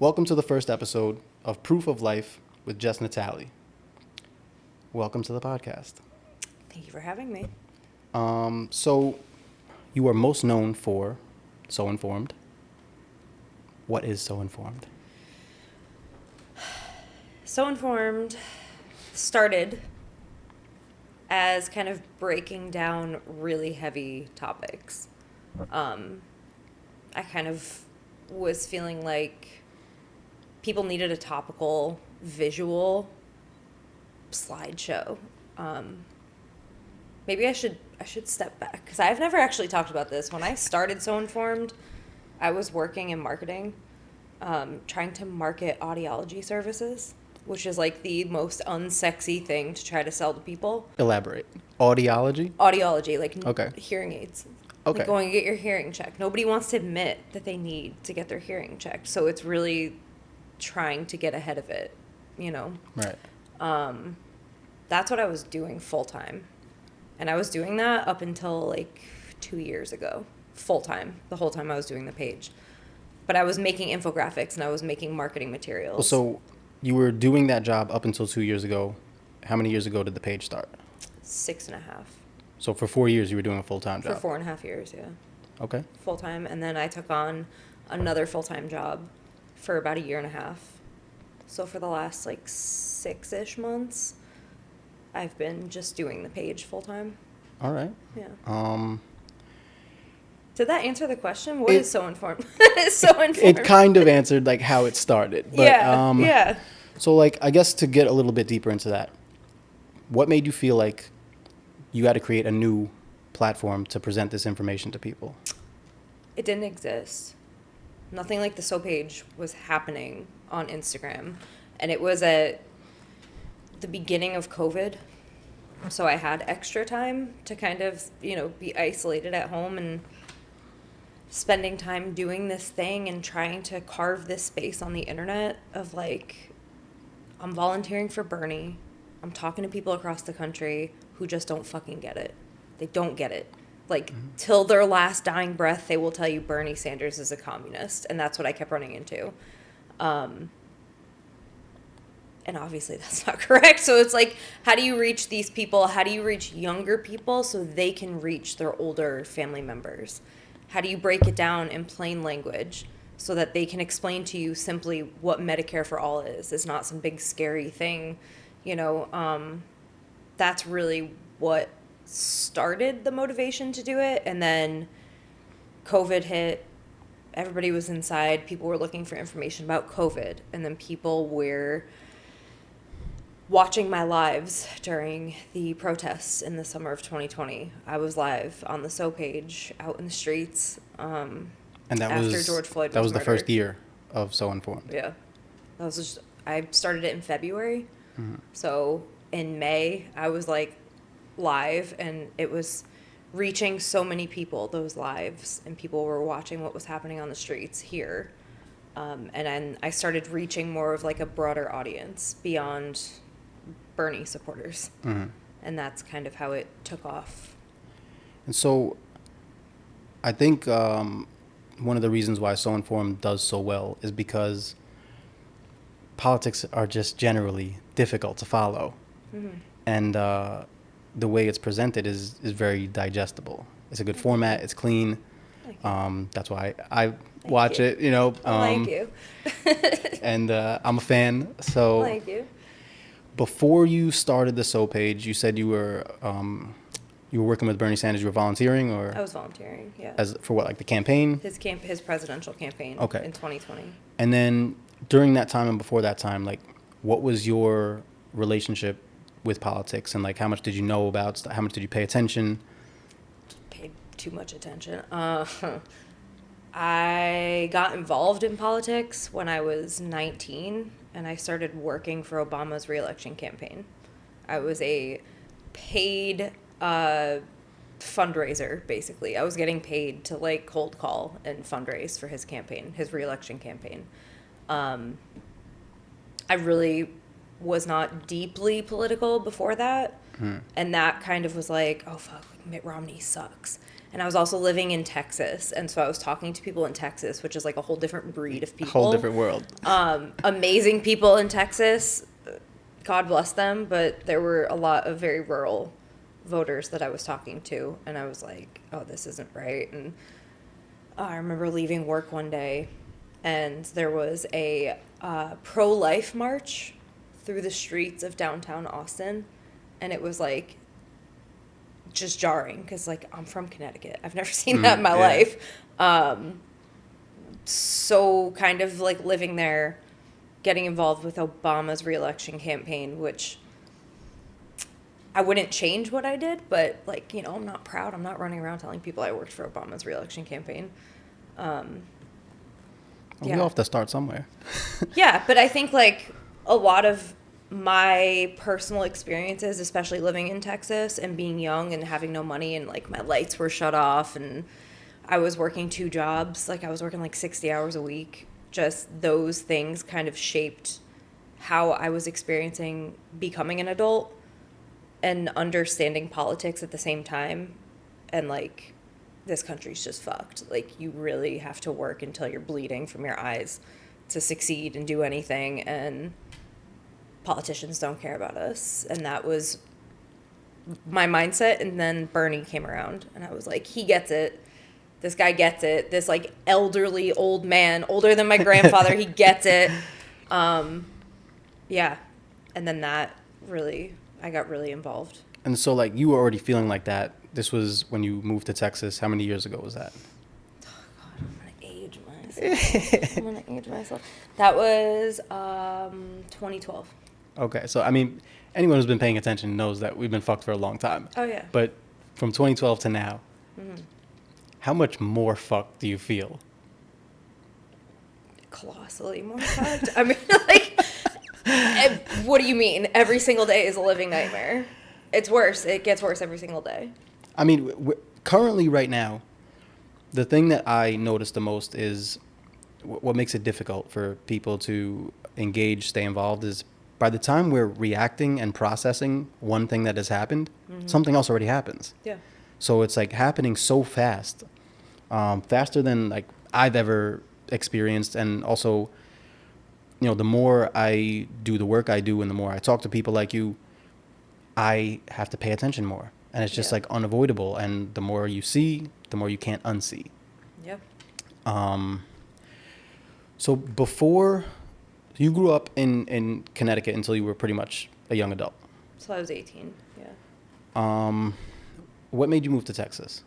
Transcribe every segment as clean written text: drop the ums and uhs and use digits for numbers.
Welcome to the first episode of Proof of Life with Jess Natale. Welcome to the podcast. Thank you for having me. So, you are most known for So.Informed. What is So.Informed? So.Informed started as kind of breaking down really heavy topics. I kind of was feeling like people needed a topical visual slideshow. Maybe I should step back because I've never actually talked about this. When I started So.Informed, I was working in marketing, trying to market audiology services, which is like the most unsexy thing to try to sell to people. Elaborate. Audiology? Audiology, like Okay. hearing aids. Okay. Like going to get your hearing checked. Nobody wants to admit that they need to get their hearing checked. So it's really trying to get ahead of it, you know? Right. That's what I was doing full time. And I was doing that up until like 2 years ago, full time, the whole time I was doing the page. But I was making infographics and I was making marketing materials. Well, so you were doing that job up until 2 years ago. How many years ago did the page start? 6.5. So for 4 years you were doing a full-time job? For 4.5 years, yeah. Okay. Full time. And then I took on another full-time job for about 1.5 years. So for the last like 6-ish months, I've been just doing the page full time. All right. Yeah. Did that answer the question? What is So.Informed? So.Informed. It kind of answered like how it started. But, yeah. So like, I guess to get a little bit deeper into that, what made you feel like you got to create a new platform to present this information to people? It didn't exist. Nothing like the So page was happening on Instagram. And it was at the beginning of COVID. So I had extra time to kind of, be isolated at home and spending time doing this thing and trying to carve this space on the internet of like, I'm volunteering for Bernie. I'm talking to people across the country who just don't fucking get it. They don't get it. Like, till their last dying breath, they will tell you Bernie Sanders is a communist. And that's what I kept running into. And obviously that's not correct. So it's like, how do you reach these people? How do you reach younger people so they can reach their older family members? How do you break it down in plain language so that they can explain to you simply what Medicare for All is? It's not some big scary thing, That's really what started the motivation to do it. And then COVID hit. Everybody was inside. People were looking for information about COVID. And then people were watching my lives during the protests in the summer of 2020. I was live on the So page, out in the streets. And that after George Floyd that was the murdered. first year of So.Informed. Yeah, that was just, I started it in February. Mm-hmm. So in May, I was like live, and it was reaching so many people, those lives, and people were watching what was happening on the streets here. And then I started reaching more of like a broader audience beyond Bernie supporters. Mm-hmm. And that's kind of how it took off. And so I think one of the reasons why So.Informed does so well is because politics are just generally difficult to follow. Mm-hmm. And the way it's presented is very digestible. It's a good format. It's clean. That's why I watch it, Thank you. And I'm a fan. So Thank you. before you started the So page, you said you were working with Bernie Sanders. You were volunteering, or I was volunteering, yeah. for what, like the campaign? His presidential campaign Okay. in 2020. And then during that time and before that time, like, what was your relationship with politics, and like, how much did you know about? How much did you pay attention? Paid too much attention. I got involved in politics when I was 19, and I started working for Obama's re-election campaign. I was a paid fundraiser, basically. I was getting paid to like cold call and fundraise for his campaign, his re-election campaign. I really was not deeply political before that. And that kind of was like, oh, fuck, Mitt Romney sucks. And I was also living in Texas, and so I was talking to people in Texas, which is like a whole different breed of people. Whole different world. Amazing people in Texas, God bless them, but there were a lot of very rural voters that I was talking to, and I was like, oh, this isn't right. And I remember leaving work one day, and there was a pro-life march through the streets of downtown Austin, and it was like just jarring because like I'm from Connecticut. I've never seen that in my life. So kind of like living there, getting involved with Obama's re-election campaign, which I wouldn't change what I did, but like, you know, I'm not proud. I'm not running around telling people I worked for Obama's re-election campaign. We all have to start somewhere. Yeah, but I think like a lot of my personal experiences, especially living in Texas and being young and having no money, and like my lights were shut off and I was working 2 jobs, like I was working like 60 hours a week. Just those things kind of shaped how I was experiencing becoming an adult and understanding politics at the same time. And like, this country's just fucked. Like, you really have to work until you're bleeding from your eyes to succeed and do anything, and politicians don't care about us. And that was my mindset. And then Bernie came around, and I was like, he gets it. This guy gets it. This like elderly old man, older than my grandfather, he gets it. Yeah. And then that really, I got really involved. And so, like, you were already feeling like that. This was when you moved to Texas. How many years ago was that? Oh, God, I'm going to age myself. That was 2012. Okay. So, I mean, anyone who's been paying attention knows that we've been fucked for a long time. Oh, yeah. But from 2012 to now, how much more fucked do you feel? Colossally more fucked. I mean, like, what do you mean? Every single day is a living nightmare. It's worse. It gets worse every single day. I mean, currently right now, the thing that I notice the most is what makes it difficult for people to engage, stay involved, is by the time we're reacting and processing one thing that has happened, something else already happens. Yeah. So it's like happening so fast, faster than like I've ever experienced. And also, you know, the more I do the work I do and the more I talk to people like you, I have to pay attention more. And it's just like unavoidable. And the more you see, the more you can't unsee. Yep. So before, you grew up in Connecticut until you were pretty much a young adult. So I was 18. Yeah. What made you move to Texas?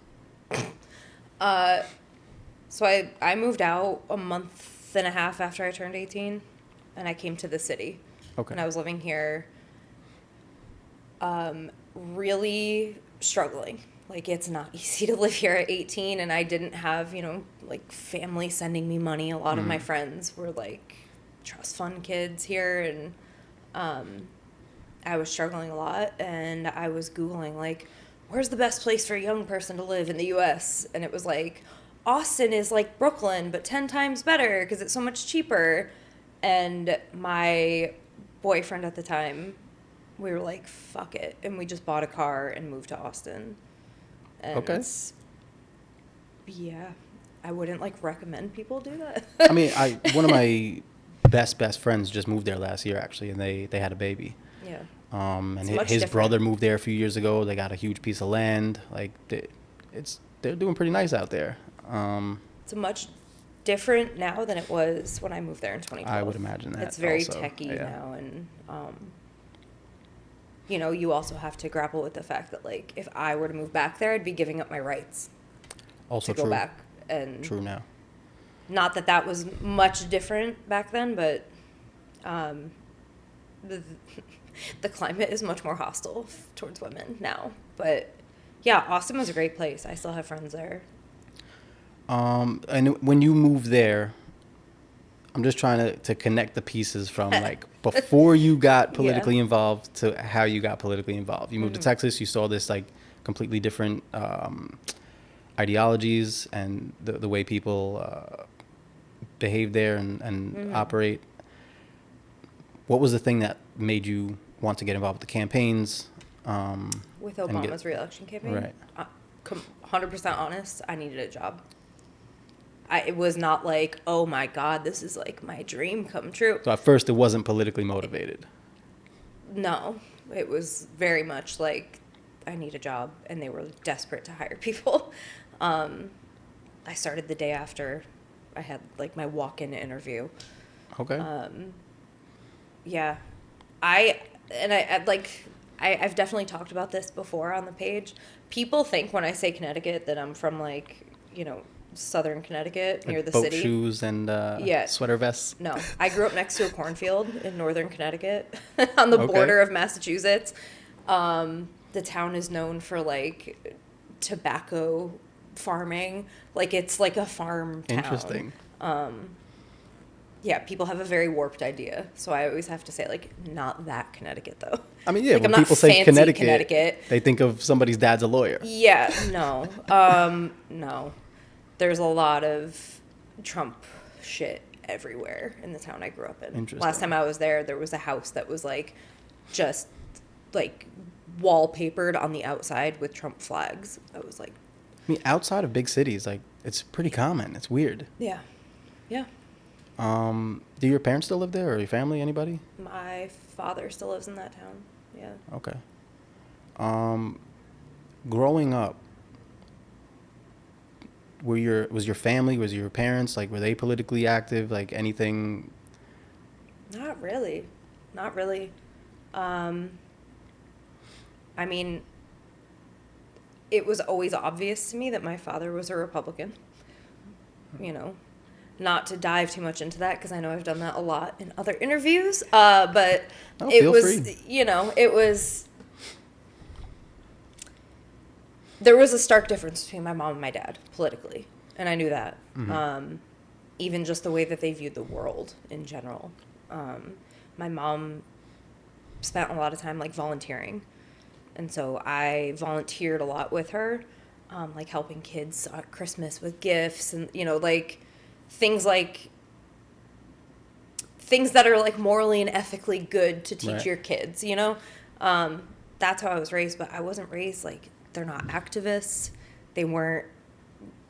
So I moved out a month and a half after I turned 18, and I came to the city. Okay. And I was living here, really struggling. Like, it's not easy to live here at 18, and I didn't have, you know, like, family sending me money. A lot of my friends were, like, trust fund kids here, and I was struggling a lot, and I was Googling, like, where's the best place for a young person to live in the U.S.? And it was like, Austin is like Brooklyn, but 10 times better because it's so much cheaper. And my boyfriend at the time, we were like, fuck it. And we just bought a car and moved to Austin. And Okay. Yeah, I wouldn't like recommend people do that. I mean, one of my best friends just moved there last year, actually, and they had a baby. Yeah. And It's his much different. brother moved there a few years ago. They got a huge piece of land. Like, they're doing pretty nice out there. It's much different now than it was when I moved there in 2012. I would imagine that. It's very also. techy Yeah. now, and you know, you also have to grapple with the fact that like if I were to move back there, I'd be giving up my rights Also to true. go back. And True now. not that that was much different back then, but the climate is much more hostile towards women now. But yeah, Austin was a great place. I still have friends there. And when you moved there, I'm just trying to connect the pieces from like before you got politically involved to how you got politically involved. You moved to Texas, you saw this like completely different ideologies and the way people behave there and operate. What was the thing that made you want to get involved with the campaigns? With Obama's re-election campaign? Right. 100% honest, I needed a job. It was not like, oh my God, this is like my dream come true. So at first it wasn't politically motivated. No, it was very much like, I need a job, and they were desperate to hire people. I started the day after I had like my walk-in interview. Okay. Yeah, I've definitely talked about this before on the page. People think when I say Connecticut that I'm from like, southern Connecticut near the boat city. shoes and sweater vests. No, I grew up next to a cornfield in northern Connecticut on the border of Massachusetts. The town is known for like tobacco farming. Like it's like a farm town. Interesting. Yeah, people have a very warped idea. So I always have to say, like, not that Connecticut, though. I mean, yeah, like, when I'm people not say fancy Connecticut, they think of somebody's dad's a lawyer. Yeah, no. No. There's a lot of Trump shit everywhere in the town I grew up in. Interesting. Last time I was there was a house that was, like, just, like, wallpapered on the outside with Trump flags. I was like... I mean, outside of big cities, like, it's pretty common. It's weird. Yeah. Yeah. Do your parents still live there, or your family, anybody? My father still lives in that town. Yeah. Okay. Growing up, was your family, was your parents, like, were they politically active, like, anything? Not really. Not really. I mean, it was always obvious to me that my father was a Republican. Not to dive too much into that because I know I've done that a lot in other interviews. But it was, free. It was. There was a stark difference between my mom and my dad politically, and I knew that. Mm-hmm. Even just the way that they viewed the world in general. My mom spent a lot of time like volunteering, and so I volunteered a lot with her, like helping kids at Christmas with gifts and things that are like morally and ethically good to teach your kids, that's how I was raised, but I wasn't raised like they're not activists. They weren't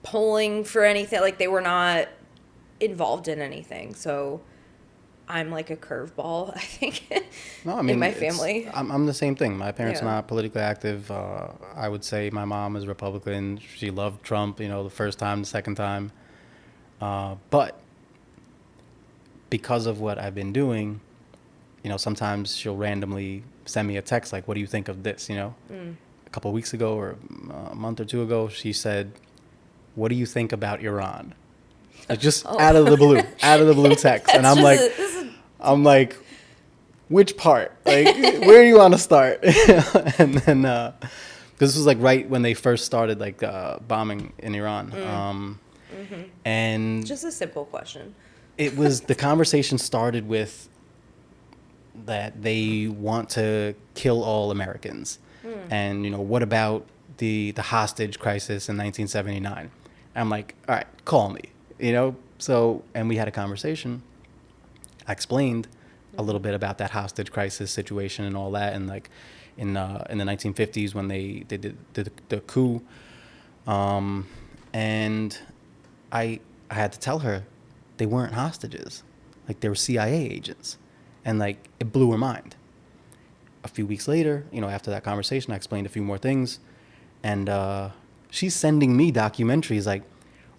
polling for anything. Like they were not involved in anything. So I'm like a curveball, I think, no, I mean, in my family. I'm the same thing. My parents are not politically active. I would say my mom is Republican. She loved Trump, the first time, the second time. But because of what I've been doing, sometimes she'll randomly send me a text like, what do you think of this? A couple of weeks ago or a month or two ago, she said, what do you think about Iran? Like just out of the blue text. And I'm like, which part? Like, where do you want to start? And then, this was like right when they first started like bombing in Iran. And just a simple question. It was, the conversation started with that they want to kill all Americans. And, what about the hostage crisis in 1979? I'm like, all right, call me, So, and we had a conversation. I explained a little bit about that hostage crisis situation and all that. And like in the 1950s when they did the coup. And I had to tell her they weren't hostages. Like they were CIA agents. And like it blew her mind. A few weeks later, after that conversation, I explained a few more things. And she's sending me documentaries like,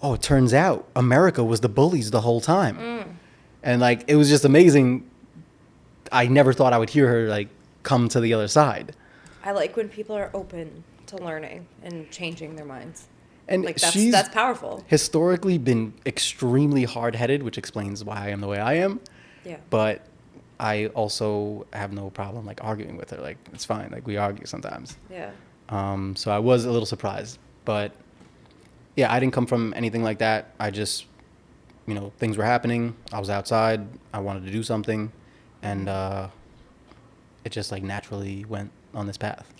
oh, it turns out America was the bullies the whole time. And like, it was just amazing. I never thought I would hear her like come to the other side. I like when people are open to learning and changing their minds. And like that's powerful. Historically been extremely hard-headed, which explains why I am the way I am. Yeah. But I also have no problem like arguing with her. Like it's fine. Like we argue sometimes. Yeah. So I was a little surprised, but yeah, I didn't come from anything like that. I just, things were happening. I was outside. I wanted to do something, and it just like naturally went on this path.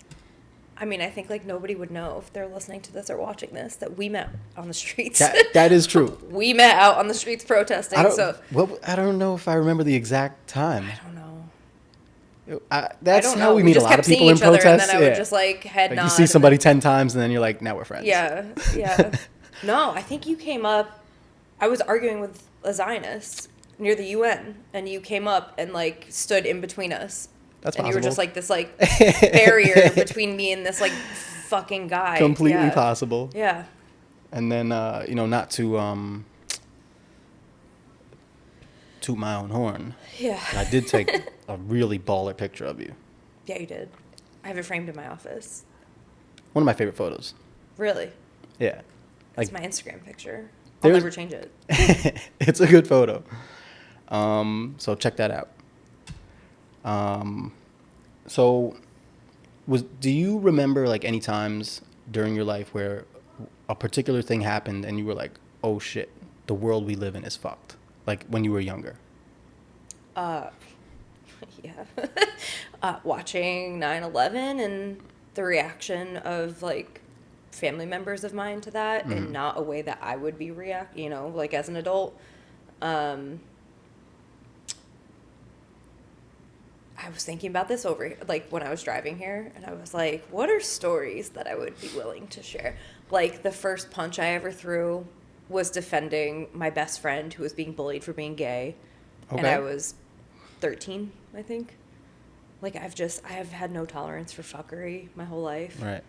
I mean, I think like nobody would know if they're listening to this or watching this that we met on the streets. That is true. We met out on the streets protesting. I don't know if I remember the exact time. I don't know. That's don't how know. we We meet a just lot kept of seeing people in each other, and protests. then I would just like head Like nod. you see and somebody then- 10 times and then you're like, now we're friends. Yeah, yeah. No, I think you came up. I was arguing with a Zionist near the UN, and you came up and like stood in between us. That's and possible. you were just like this like barrier between me and this like fucking guy. Completely Yeah. possible. Yeah. And then, not to toot my own horn. Yeah. I did take a really baller picture of you. Yeah, you did. I have it framed in my office. One of my favorite photos. Really? Yeah. That's Like, my Instagram picture. I'll there's- never change it. it's a good photo. So check that out. So do you remember like any times during your life where a particular thing happened and you were like, oh shit, the world we live in is fucked? Like when you were younger? Yeah. Watching 9/11 and the reaction of like family members of mine to that in not a way that I would be like as an adult. I was thinking about this over like when I was driving here, and I was like, what are stories that I would be willing to share? Like the first punch I ever threw was defending my best friend who was being bullied for being gay. And Okay. I was 13, I think. Like I have had no tolerance for fuckery my whole life. Right.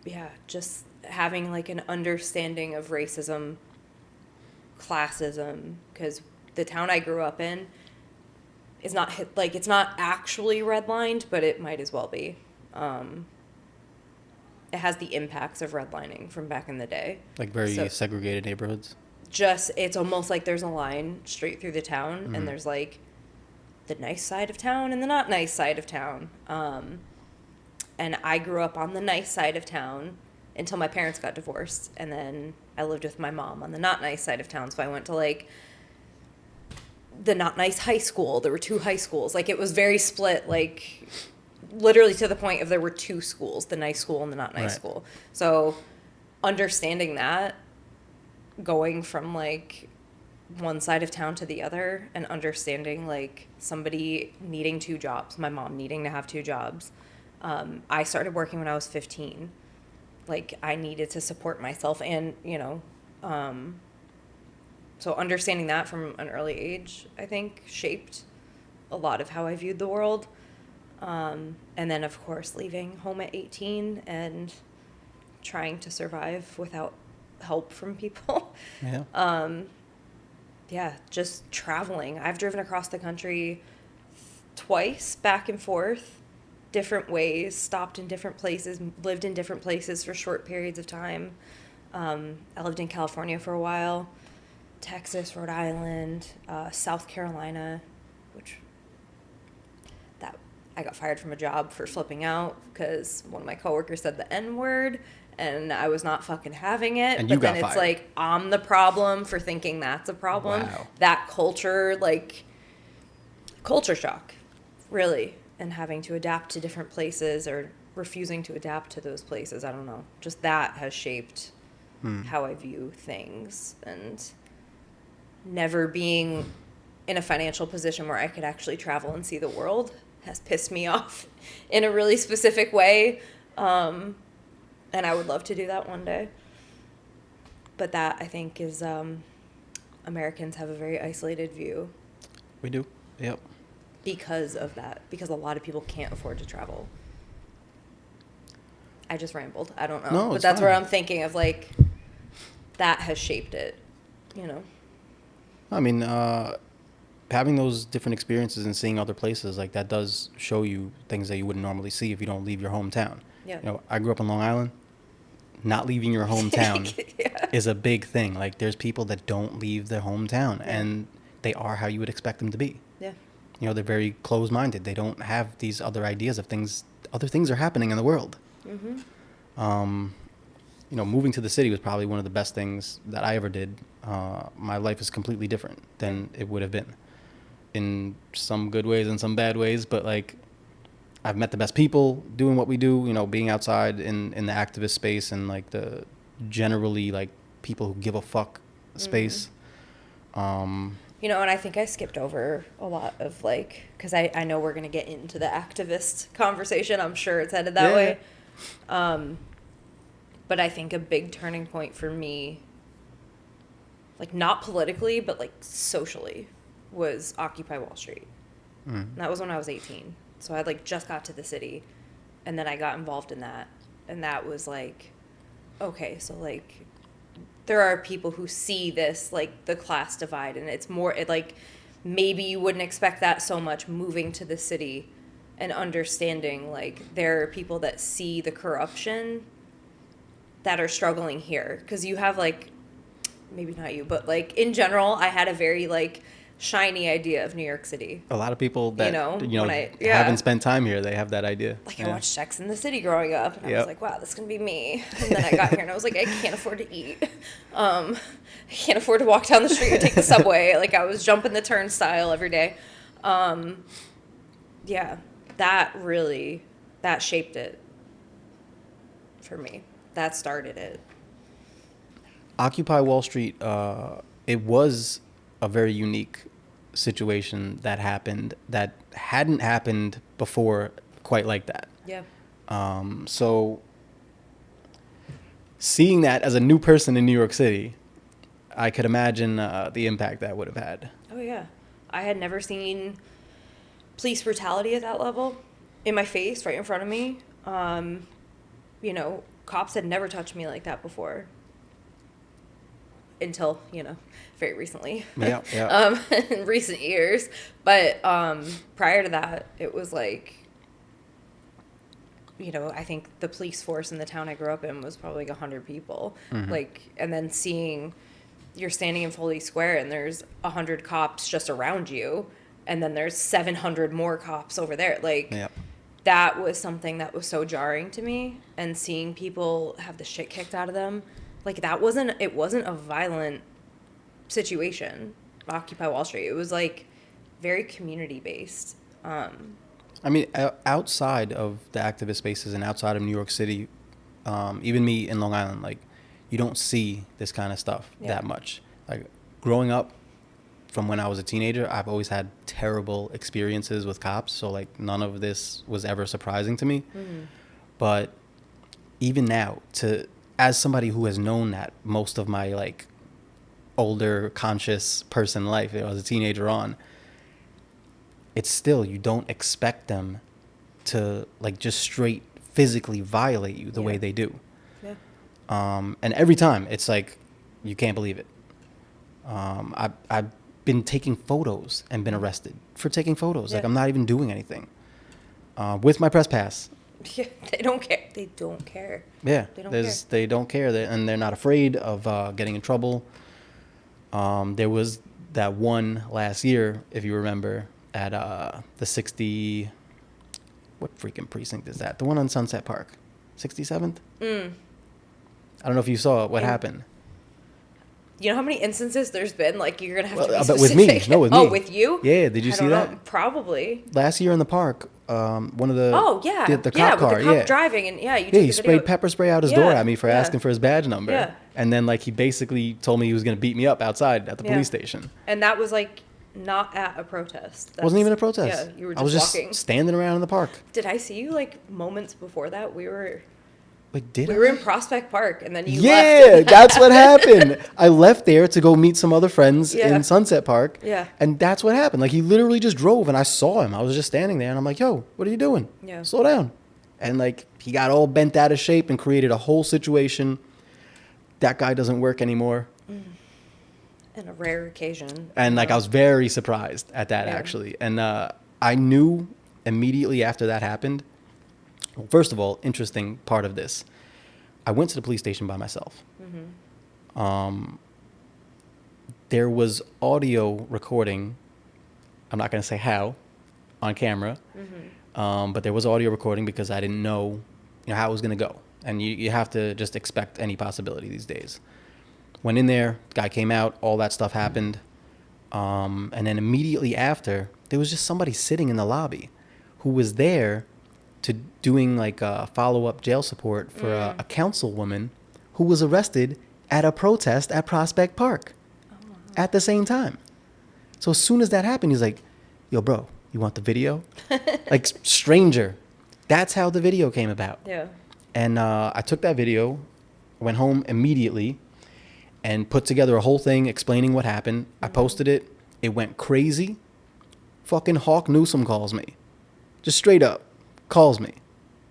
Yeah, just having like an understanding of racism, classism, because the town I grew up in is not it's not actually redlined, but it might as well be. It has the impacts of redlining from back in the day. Like very So- segregated neighborhoods? It's almost like there's a line straight through the town, and there's like the nice side of town and the not nice side of town. And I grew up on the nice side of town until my parents got divorced, and then I lived with my mom on the not nice side of town. So I went to like the not nice high school. There were 2 high schools. Like it was very split, like literally to the point of there were 2 schools, the nice school and the not nice Right. school. So understanding that, going from like one side of town to the other, and understanding like somebody needing 2 jobs, my mom needing to have 2 jobs. I started working when I was 15. Like I needed to support myself, and so understanding that from an early age, I think shaped a lot of how I viewed the world. And then of course leaving home at 18 and trying to survive without help from people. Yeah. Yeah, just traveling. I've driven across the country twice, back and forth, different ways, stopped in different places, lived in different places for short periods of time. I lived in California for a while, Texas, Rhode Island, South Carolina, which I got fired from a job for flipping out because one of my coworkers said the N-word, and I was not fucking having it. And but you got then it's fired. like, I'm the problem for thinking that's a problem. Wow. That culture, like, culture shock, really, and having to adapt to different places or refusing to adapt to those places. I don't know. Just that has shaped how I view things, and never being in a financial position where I could actually travel and see the world has pissed me off in a really specific way. And I would love to do that one day. But that, I think, is Americans have a very isolated view We do. Yep. because of that, because a lot of people can't afford to travel. I just rambled. I don't know. No, but it's that's fine. where I'm thinking of, like, that has shaped it, I mean, having those different experiences and seeing other places, like that does show you things that you wouldn't normally see if you don't leave your hometown. Yeah. I grew up in Long Island. Not leaving your hometown Yeah. is a big thing. Like there's people that don't leave their hometown, Yeah. and they are how you would expect them to be. Yeah. They're very closed-minded. They don't have these other ideas of things. Other things are happening in the world. Mm-hmm. Moving to the city was probably one of the best things that I ever did. My life is completely different than it would have been, in some good ways and some bad ways. But like, I've met the best people doing what we do. Being outside in the activist space and like the generally like people who give a fuck space. Yeah, And I think I skipped over a lot of like, because I know we're going to get into the activist conversation. I'm sure it's headed that way. But I think a big turning point for me, like not politically, but like socially, was Occupy Wall Street. And that was when I was 18. So I like just got to the city, and then I got involved in that. And that was like, okay, so like there are people who see this, like the class divide, and it's more, like maybe you wouldn't expect that so much moving to the city and understanding like there are people that see the corruption that are struggling here. Because you have like, maybe not you, but like in general, I had a very like shiny idea of New York City. A lot of people that when haven't spent time here, they have that idea. Like I watched Sex in the City growing up, and I was like, wow, this is gonna be me. And then I got here, and I was like, I can't afford to eat. I can't afford to walk down the street or take the subway. Like I was jumping the turnstile every day. Yeah, that shaped it for me. That started it. Occupy Wall Street, it was a very unique situation that happened that hadn't happened before quite like that. Yeah. So seeing that as a new person in New York City, I could imagine the impact that would have had. Oh, yeah. I had never seen police brutality at that level in my face, right in front of me. Cops had never touched me like that before. Until, very recently. Yeah. In recent years. But prior to that, it was like, I think the police force in the town I grew up in was probably like 100 people. Mm-hmm. Like, and then you're standing in Foley Square and there's 100 cops just around you. And then there's 700 more cops over there. Like, that was something that was so jarring to me. And seeing people have the shit kicked out of them. Like, it wasn't a violent situation, Occupy Wall Street. It was, like, very community-based. I mean, outside of the activist spaces and outside of New York City, even me in Long Island, like, you don't see this kind of stuff that much. Like, growing up from when I was a teenager, I've always had terrible experiences with cops. So, like, none of this was ever surprising to me. Mm-hmm. But even now, as somebody who has known that most of my like older conscious person life, as a teenager on, it's still, you don't expect them to like just straight physically violate you the way they do. Yeah. And every time it's like, you can't believe it. I've been taking photos and been arrested for taking photos. Yeah. Like I'm not even doing anything with my press pass. Yeah, they don't care. They don't care. Yeah, they don't care, and they're not afraid of getting in trouble. There was that one last year, if you remember, at the 60. What freaking precinct is that? The one on Sunset Park, 67th. I don't know if you saw what happened. You know how many instances there's been? Like, you're going to have to be but specific. with me. No, with me. Oh, with you? Yeah, did you see that? Probably. Last year in the park, one of the... Oh, yeah. The cop car, with the cop driving, and you took he sprayed pepper spray out his door at me for asking for his badge number. Yeah. And then, like, he basically told me he was going to beat me up outside at the police station. And that was, like, not at a protest. Wasn't even a protest. Yeah, you were just walking. Just standing around in the park. Did I see you, like, moments before that? We were in Prospect Park, and then you left. Yeah, that's what happened. I left there to go meet some other friends in Sunset Park. Yeah. And that's what happened. Like, he literally just drove, and I saw him. I was just standing there, and I'm like, yo, what are you doing? Yeah. Slow down. And, like, he got all bent out of shape and created a whole situation. That guy doesn't work anymore. And a rare occasion. And, like, I was very surprised at that, actually. And I knew immediately after that happened. Well, first of all, interesting part of this. I went to the police station by myself. Mm-hmm. There was audio recording. I'm not going to say how, on camera. Mm-hmm. But there was audio recording because I didn't know, how it was going to go. And you have to just expect any possibility these days. Went in there, guy came out, all that stuff happened. And then immediately after, there was just somebody sitting in the lobby who was there to doing like follow-up jail support for a councilwoman who was arrested at a protest at Prospect Park at the same time. So as soon as that happened, he's like, yo, bro, you want the video? Like, stranger. That's how the video came about. Yeah. And I took that video, went home immediately, and put together a whole thing explaining what happened. I posted it. It went crazy. Fucking Hawk Newsom calls me. Just straight up calls me.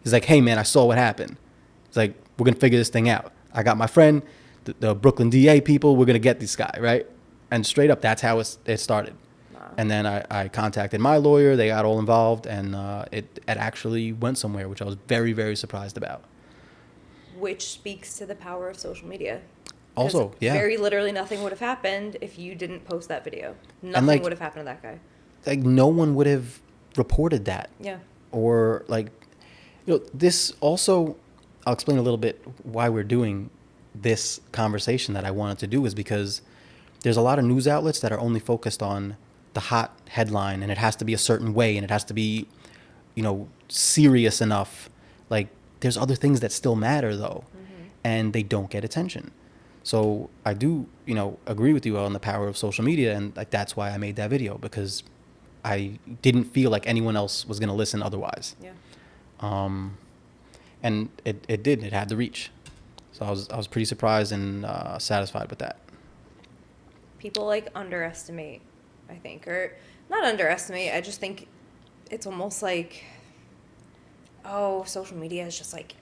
He's like, hey, man, I saw what happened. He's like, we're going to figure this thing out. I got my friend, the Brooklyn DA people. We're going to get this guy, right? And straight up, that's how it started. Wow. And then I contacted my lawyer. They got all involved, and it actually went somewhere, which I was very, very surprised about. Which speaks to the power of social media. Also, yeah. Very literally nothing would have happened if you didn't post that video. Nothing would have happened to that guy. Like, no one would have reported that. Yeah. Or, like, this also, I'll explain a little bit why we're doing this conversation that I wanted to do, is because there's a lot of news outlets that are only focused on the hot headline, and it has to be a certain way, and it has to be, serious enough. Like, there's other things that still matter, though, and they don't get attention. So I do, agree with you on the power of social media, and like that's why I made that video, because I didn't feel like anyone else was going to listen otherwise. Yeah. And it did. It had the reach. So I was pretty surprised and satisfied with that. People underestimate, I think, or not underestimate. I just think it's almost like, oh, social media is just like,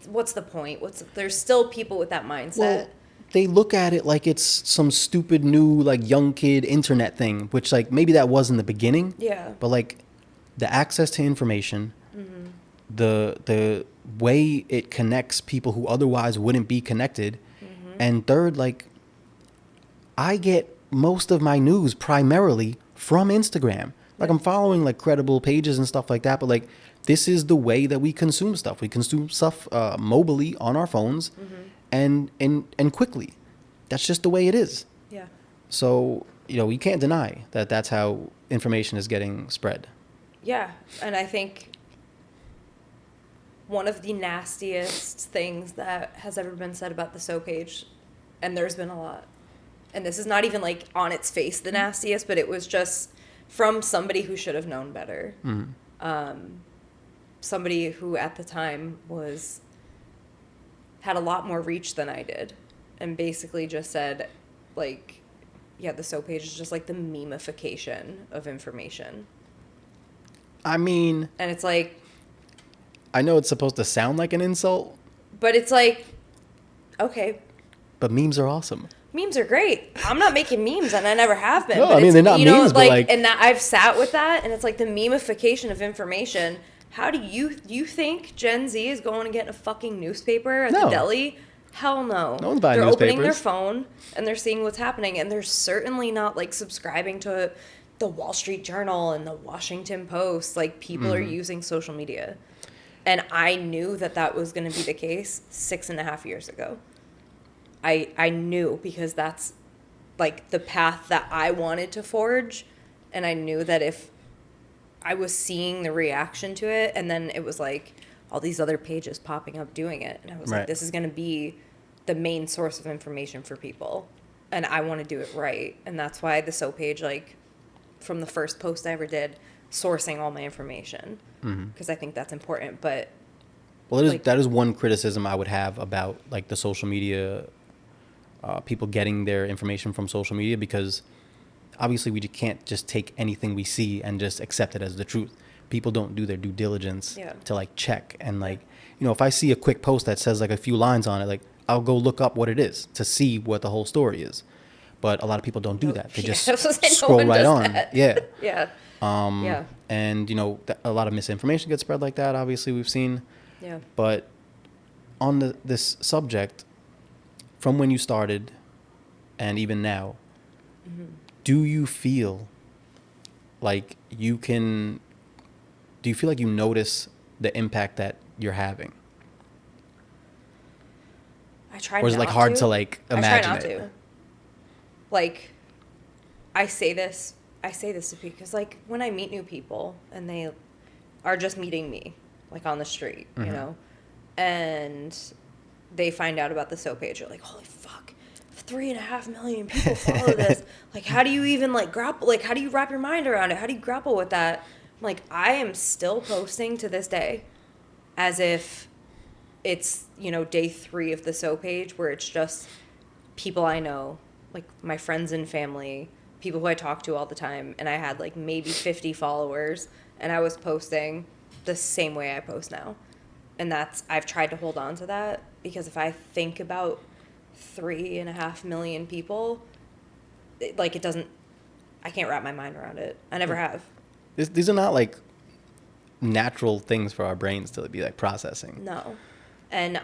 what's the point? There's still people with that mindset. Well, they look at it like it's some stupid new young kid internet thing, which maybe that was in the beginning. Yeah. But the access to information, the way it connects people who otherwise wouldn't be connected, and third, I get most of my news primarily from Instagram. I'm following credible pages and stuff like that, but this is the way that we consume stuff. We consume stuff mobily on our phones, and quickly. That's just the way it is. Yeah. So you can't deny that that's how information is getting spread. Yeah, and I think one of the nastiest things that has ever been said about the So page, and there's been a lot, and this is not even on its face the nastiest, but it was just from somebody who should have known better. Somebody who at the time had a lot more reach than I did, and basically just said the So page is just the memification of information. I mean, and it's I know it's supposed to sound like an insult, but it's okay. But memes are awesome. Memes are great. I'm not making memes, and I never have been. No, but I mean, they're not memes, but and that I've sat with that, and it's the memification of information. How do you think Gen Z is going to get in a fucking newspaper at the deli? Hell no. No one's buying They're newspapers. opening their phone and they're seeing what's happening, and they're certainly not subscribing to the Wall Street Journal and the Washington Post. People are using social media, and I knew that was going to be the case 6.5 years ago. I knew, because that's the path that I wanted to forge, and I knew that if I was seeing the reaction to it, and then it was all these other pages popping up doing it, and I was right. This is going to be the main source of information for people, and I want to do it right. And that's why the So page, from the first post I ever did, sourcing all my information, because I think that's important. But that is one criticism I would have about the social media, people getting their information from social media, because obviously we can't just take anything we see and just accept it as the truth. People don't do their due diligence to check, and if I see a quick post that says a few lines on it, I'll go look up what it is to see what the whole story is. But a lot of people don't do that. They just scroll right on. That. Yeah. Yeah. And a lot of misinformation gets spread like that. Obviously, we've seen. Yeah. But on this subject, from when you started, and even now, do you feel like you can? Do you feel like you notice the impact that you're having? I try. Or is it hard to imagine I try not it? to. I say this to people because when I meet new people and they are just meeting me on the street, and they find out about the So page, they're holy fuck, 3.5 million people follow this. Like, how do you even like grapple? Like, how do you wrap your mind around it? How do you grapple with that? Like, I am still posting to this day as if it's, day 3 of the So page, where it's just people I know, like my friends and family, people who I talk to all the time. And I had like maybe 50 followers, and I was posting the same way I post now. And I've tried to hold on to that, because if I think about 3.5 million people, I can't wrap my mind around it. I never have. These are not like natural things for our brains to be like processing. No. And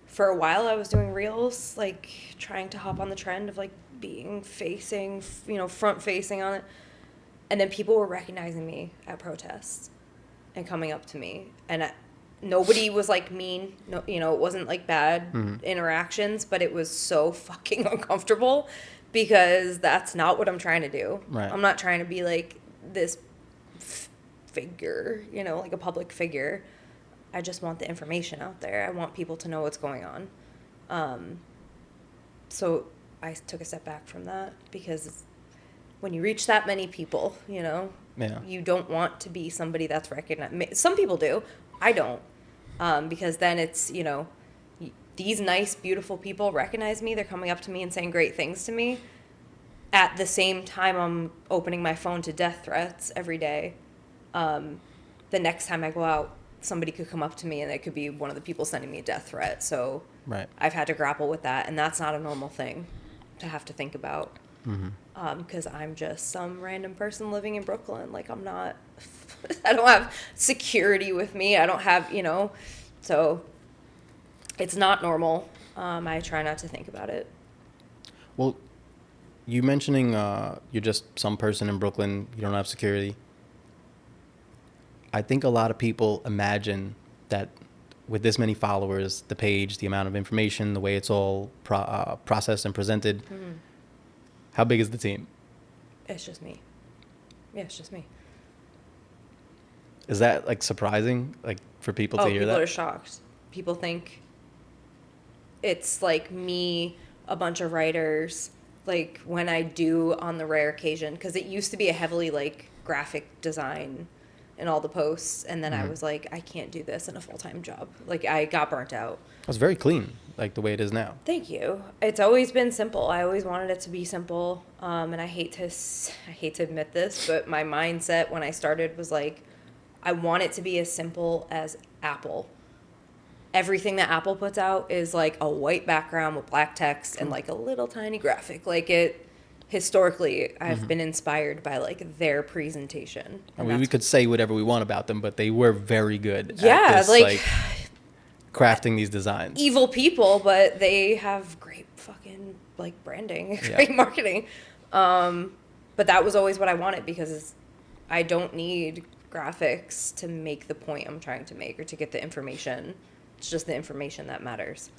for a while I was doing reels, like trying to hop on the trend of like being front facing on it. And then people were recognizing me at protests and coming up to me. And nobody was like mean. No, it wasn't like bad interactions, but it was so fucking uncomfortable, because that's not what I'm trying to do. Right. I'm not trying to be like this figure, like a public figure. I just want the information out there. I want people to know what's going on. So I took a step back from that, because when you reach that many people, you don't want to be somebody that's recognized. Some people do. I don't. Because then it's, these nice, beautiful people recognize me. They're coming up to me and saying great things to me. At the same time, I'm opening my phone to death threats every day. The next time I go out, somebody could come up to me and it could be one of the people sending me a death threat. So right. I've had to grapple with that, and that's not a normal thing to have to think about. Because I'm just some random person living in Brooklyn. Like, I'm not, I don't have security with me. I don't have, so it's not normal. I try not to think about it. Well, you mentioning you're just some person in Brooklyn, you don't have security. I think a lot of people imagine that with this many followers, the page, the amount of information, the way it's all processed and presented, how big is the team? It's just me. Yeah, it's just me. Is that like surprising, like for people to hear that? People are shocked. People think it's like me, a bunch of writers, like when I do on the rare occasion, because it used to be a heavily like graphic design in all the posts, and then I was like, I can't do this in a full-time job. Like, I got burnt out. It's very clean, like the way it is now. Thank you. It's always been simple. I always wanted it to be simple, and I hate to admit this, but my mindset when I started was like, I want it to be as simple as Apple. Everything that Apple puts out is like a white background with black text and like a little tiny graphic. Like, historically, I've been inspired by like their presentation. I mean, we could say whatever we want about them, but they were very good at this, like crafting these designs. Evil people, but they have great fucking like branding, great marketing. But that was always what I wanted, because I don't need graphics to make the point I'm trying to make or to get the information. It's just the information that matters.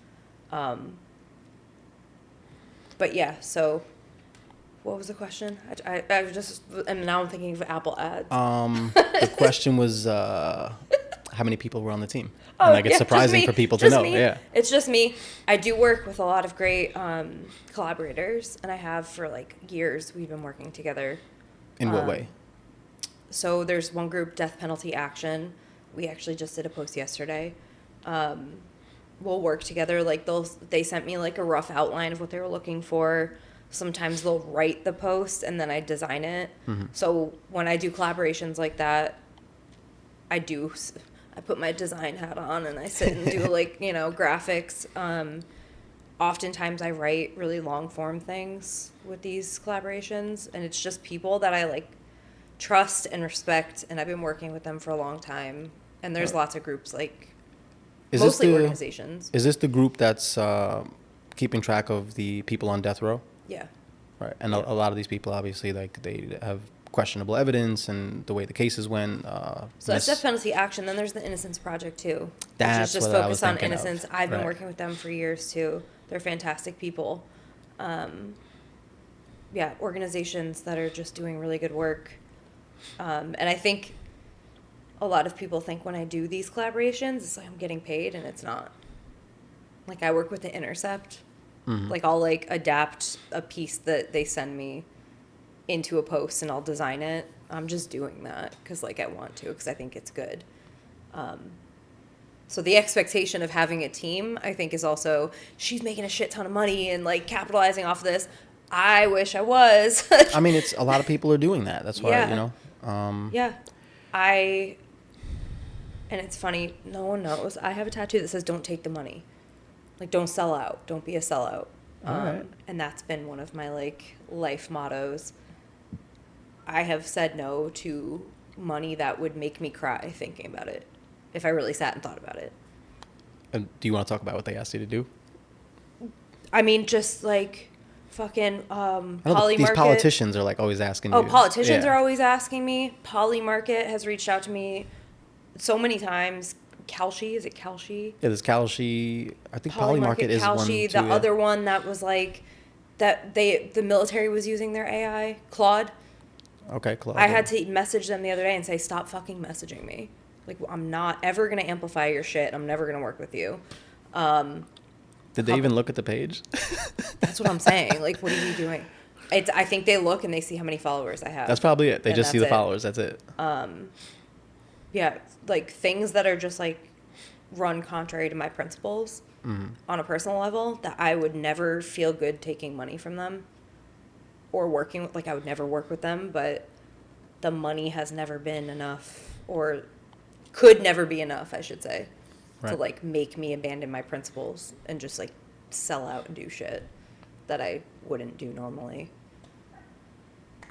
But yeah, so what was the question? I just, and now I'm thinking of Apple ads. The question was how many people were on the team? And like, it's surprising for people to know. Me. Yeah, it's just me. I do work with a lot of great collaborators, and I have for like years. We've been working together. In what way? So there's one group, Death Penalty Action. We actually just did a post yesterday. We'll work together. Like, they sent me like a rough outline of what they were looking for. Sometimes they'll write the post and then I design it. So when I do collaborations like that, I put my design hat on and I sit and do like, graphics. Oftentimes I write really long form things with these collaborations, and it's just people that I like trust and respect, and I've been working with them for a long time. And there's lots of groups, like mostly organizations. Is this the group that's keeping track of the people on death row? Yeah. Right. And a lot of these people, obviously, like, they have questionable evidence and the way the cases went. So that's Death Penalty Action. Then there's the Innocence Project, too. That's which is just what I was focused on thinking innocence. of. I've been working with them for years, too. They're fantastic people. Organizations that are just doing really good work. And I think a lot of people think when I do these collaborations, it's like I'm getting paid, and it's not. Like, I work with The Intercept, Like, I'll, like, adapt a piece that they send me into a post and I'll design it. I'm just doing that because, like, I want to, because I think it's good. So the expectation of having a team, I think, is also, she's making a shit ton of money and, like, capitalizing off of this. I wish I was. I mean, it's a lot of people are doing that. That's why, Yeah. you know. Yeah. And it's funny, no one knows. I have a tattoo that says, don't take the money. Like, don't sell out. Don't be a sellout. All right. And that's been one of my, like, life mottos. I have said no to money that would make me cry thinking about it, if I really sat and thought about it. And do you want to talk about what they asked you to do? I mean, just, like, fucking I know Polymarket. these politicians are, like, always asking you. Oh, politicians Yeah. are always asking me. Polymarket has reached out to me so many times. Kalshi, is it Kalshi? Yeah, there's Kalshi. I think Polymarket is one Kalshi, too. the Yeah. other one that was like that the military was using their AI, Claude. Okay, Claude. I had to message them the other day and say, stop fucking messaging me. Like, I'm not ever gonna amplify your shit. I'm never gonna work with you. Did they even look at the page? That's what I'm saying. Like, what are you doing? I think they look and they see how many followers I have. That's probably it. They And just see the that's it. followers. That's it. Yeah, like, things that are just, like, run contrary to my principles on a personal level, that I would never feel good taking money from them or working with, like, I would never work with them, but the money has never been enough, or could never be enough, I should say, to, Right. like, make me abandon my principles and just, like, sell out and do shit that I wouldn't do normally.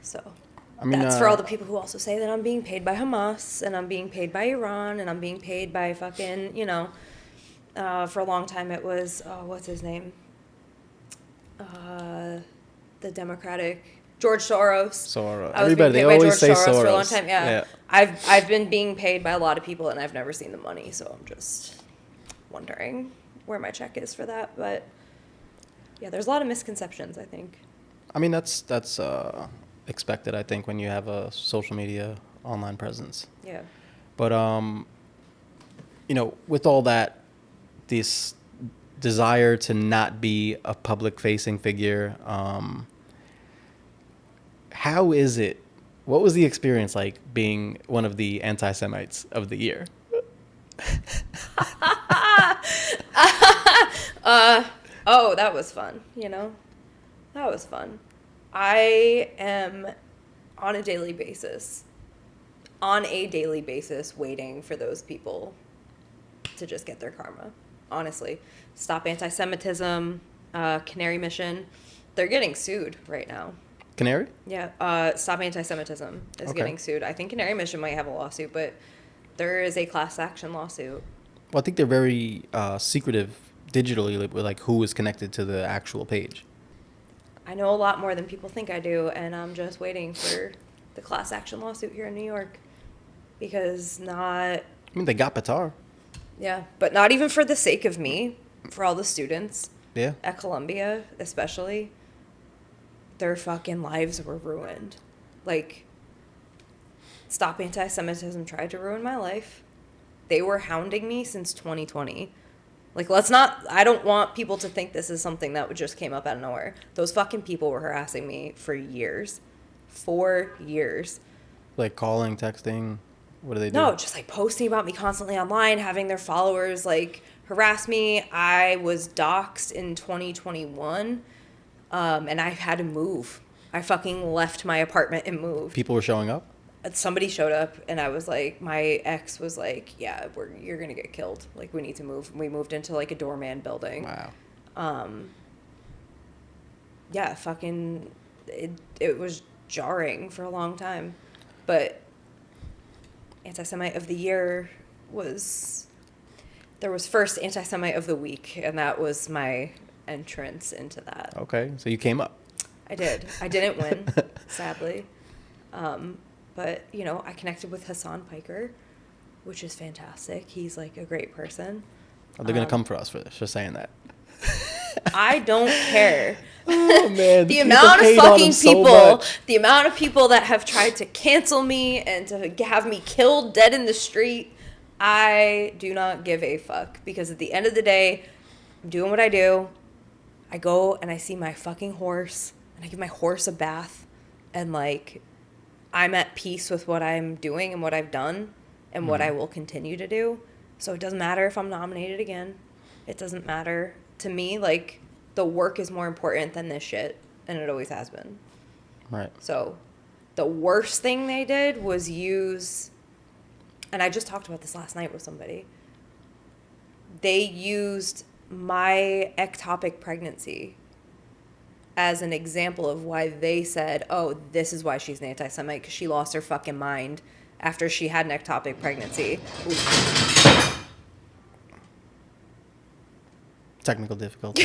So I mean, that's for all the people who also say that I'm being paid by Hamas and I'm being paid by Iran and I'm being paid by fucking, you know, for a long time it was, what's his name? The Democratic, George Soros. Soros. I was Everybody, being they paid by always George say Soros for a long Soros. time. Yeah. Yeah. I've been being paid by a lot of people and I've never seen the money, so I'm just wondering where my check is for that. But yeah, there's a lot of misconceptions, I think. I mean, that's expected, I think, when you have a social media online presence. Yeah. But you know, with all that, this desire to not be a public-facing figure, how is it? What was the experience like being one of the anti-Semites of the year? Oh, that was fun, you know? That was fun. I am on a daily basis waiting for those people to just get their karma. Honestly. Stop Anti-Semitism, Canary Mission. They're getting sued right now. Canary? Yeah, Stop Anti-Semitism is Okay. getting sued. I think Canary Mission might have a lawsuit, but there is a class action lawsuit. Well, I think they're very secretive digitally with like who is connected to the actual page. I know a lot more than people think I do, and I'm just waiting for the class action lawsuit here in New York. Because I mean, they got Batar. but not even for the sake of me, for all the students Yeah. at Columbia, especially, their fucking lives were ruined. Like, Stop Anti-Semitism tried to ruin my life. They were hounding me since 2020. Like, I don't want people to think this is something that just came up out of nowhere. Those fucking people were harassing me for years. 4 years. Like calling, texting. What do they do? No, just like posting about me constantly online, having their followers like harass me. I was doxxed in 2021, and I had to move. I fucking left my apartment and moved. People were showing up? Somebody showed up, and I was like, my ex was like, yeah, you're gonna get killed. Like, we need to move. We moved into like a doorman building. Wow. Yeah, fucking, it was jarring for a long time. But Anti-Semite of the Year there was first Anti-Semite of the Week, and that was my entrance into that. Okay, so you came up. I did. I didn't win, sadly. But, you know, I connected with Hassan Piker, which is fantastic. He's, like, a great person. Oh, they're going to come for us for this, for saying that. I don't care. Oh, man. The people amount of hate on fucking him so people, much. the amount of people that have tried to cancel me and to have me killed dead in the street, I do not give a fuck. Because at the end of the day, I'm doing what I do. I go and I see my fucking horse and I give my horse a bath and like I'm at peace with what I'm doing and what I've done and what I will continue to do. So it doesn't matter if I'm nominated again. It doesn't matter to me. Like the work is more important than this shit, and it always has been. Right. So the worst thing they did was use, and I just talked about this last night with somebody. They used my ectopic pregnancy as an example of why they said, oh, this is why she's an anti-Semite, because she lost her fucking mind after she had an ectopic pregnancy. Technical difficulty.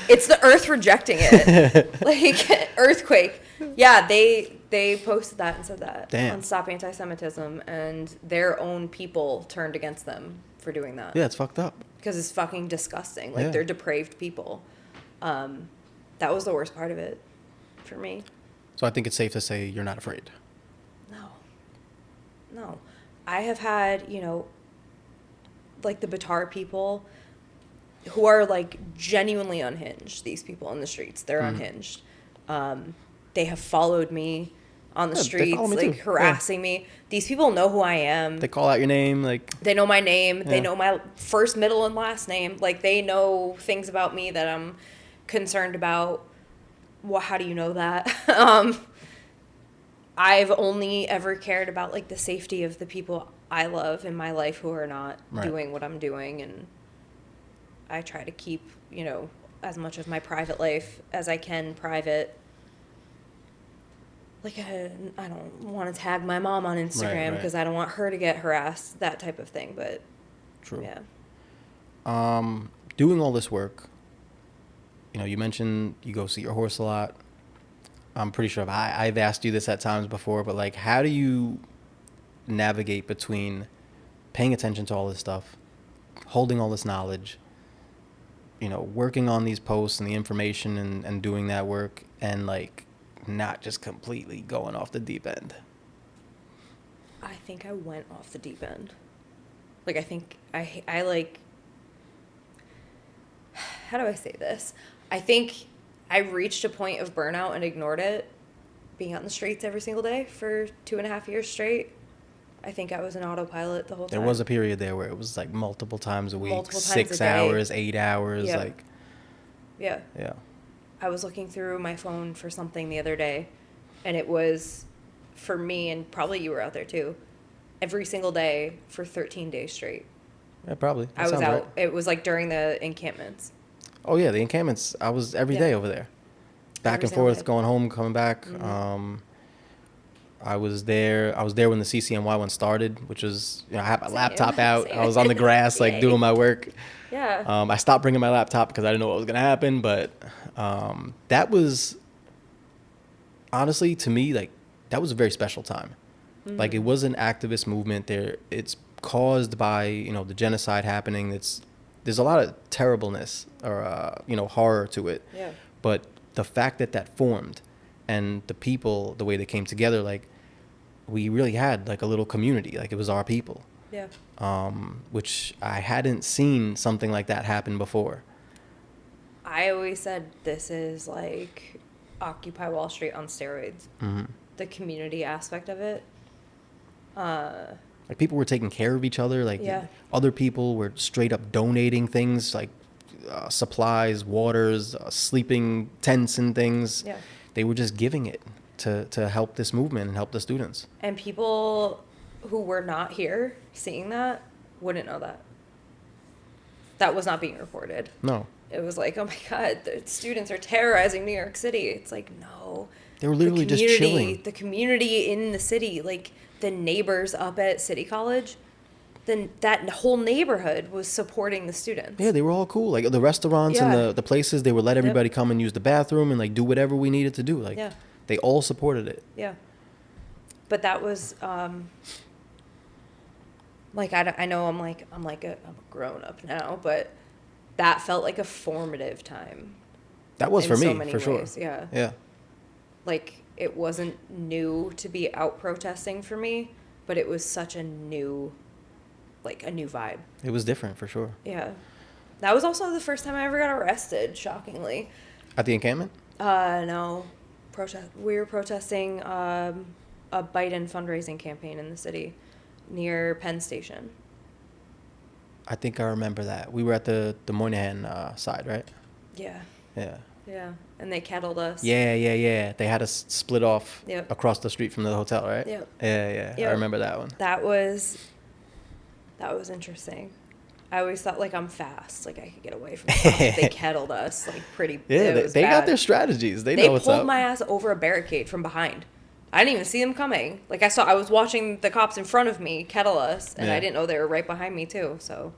It's the earth rejecting it. Like, earthquake. Yeah, they posted that and said that. Damn. On Stop Anti-Semitism, and their own people turned against them for doing that. Yeah, it's fucked up. Because it's fucking disgusting. Like, Yeah. they're depraved people. That was the worst part of it for me. So I think it's safe to say you're not afraid. No. I have had, like the Batar people who are like genuinely unhinged. These people in the streets, they're unhinged. They have followed me on the Yeah, they streets, follow me like too. harassing me. These people know who I am. They call out your name, like... They know my name. They Yeah. know my first, middle, and last name. Like, they know things about me that I'm concerned about. Well, how do you know that? I've only ever cared about, like, the safety of the people I love in my life who are not Right. doing what I'm doing. And I try to keep, as much of my private life as I can private. Like, I don't want to tag my mom on Instagram because I don't want her to get harassed, that type of thing. But, True. yeah. Doing all this work, you mentioned you go see your horse a lot. I'm pretty sure I've asked you this at times before, but like, how do you navigate between paying attention to all this stuff, holding all this knowledge, working on these posts and the information and doing that work, and like not just completely going off the deep end? I think I went off the deep end. Like, I think I like, how do I say this? I think I reached a point of burnout and ignored it, being out in the streets every single day for 2.5 years straight. I think I was an autopilot the whole time. There was a period there where it was like multiple times a week, Multiple times 6 a day. hours, 8 hours, Yeah. like, Yeah. yeah. I was looking through my phone for something the other day, and it was, for me, and probably you were out there too, every single day for 13 days straight. Yeah, probably. That I was sounds out. right. It was like during the encampments. Oh yeah, the encampments. I was every day over there, back Every and single forth, day. going home, coming back. Mm-hmm. I was there when the CCNY one started, which was, I had my Same. laptop out. Same. I was on the grass, like Yay. doing my work. Yeah. I stopped bringing my laptop because I didn't know what was gonna happen. But that was honestly, to me, like, that was a very special time. Mm-hmm. Like, it was an activist movement there. It's caused by, the genocide happening. There's a lot of terribleness or, horror to it. Yeah. But the fact that formed and the people, the way they came together, like, we really had like a little community, like it was our people. Yeah. Which I hadn't seen something like that happen before. I always said this is like Occupy Wall Street on steroids. Mm-hmm. The community aspect of it. Like, people were taking care of each other. Like, Yeah. other people were straight up donating things like supplies, waters, sleeping tents and things. Yeah. They were just giving it to help this movement and help the students. And people who were not here seeing that wouldn't know that. That was not being reported. No. It was like, oh my God, the students are terrorizing New York City. It's like, no. They were literally just chilling. The community in the city, like the neighbors up at City College, then that whole neighborhood was supporting the students. Yeah, they were all cool. Like, the restaurants Yeah. and the places, they would let everybody come and use the bathroom and like do whatever we needed to do. Like, Yeah. they all supported it. Yeah. But that was, like, I know I'm a grown up now, but that felt like a formative time. That was in for so me, many for sure. ways, yeah. Yeah. Like, it wasn't new to be out protesting for me, but it was such a new vibe. It was different, for sure. Yeah. That was also the first time I ever got arrested, shockingly. At the encampment? No. We were protesting a Biden fundraising campaign in the city near Penn Station. I think I remember that. We were at the Moynihan side, right? Yeah. Yeah. Yeah. And they kettled us. Yeah. They had us split off Yep. across the street from the hotel, right? Yep. Yeah. Yep. I remember that one. That was interesting. I always thought, like, I'm fast. Like, I could get away from stuff. They kettled us, like, pretty. Yeah, they got their strategies. They know what's up. They pulled my ass over a barricade from behind. I didn't even see them coming. Like, I was watching the cops in front of me kettle us, and I didn't know they were right behind me, too. So,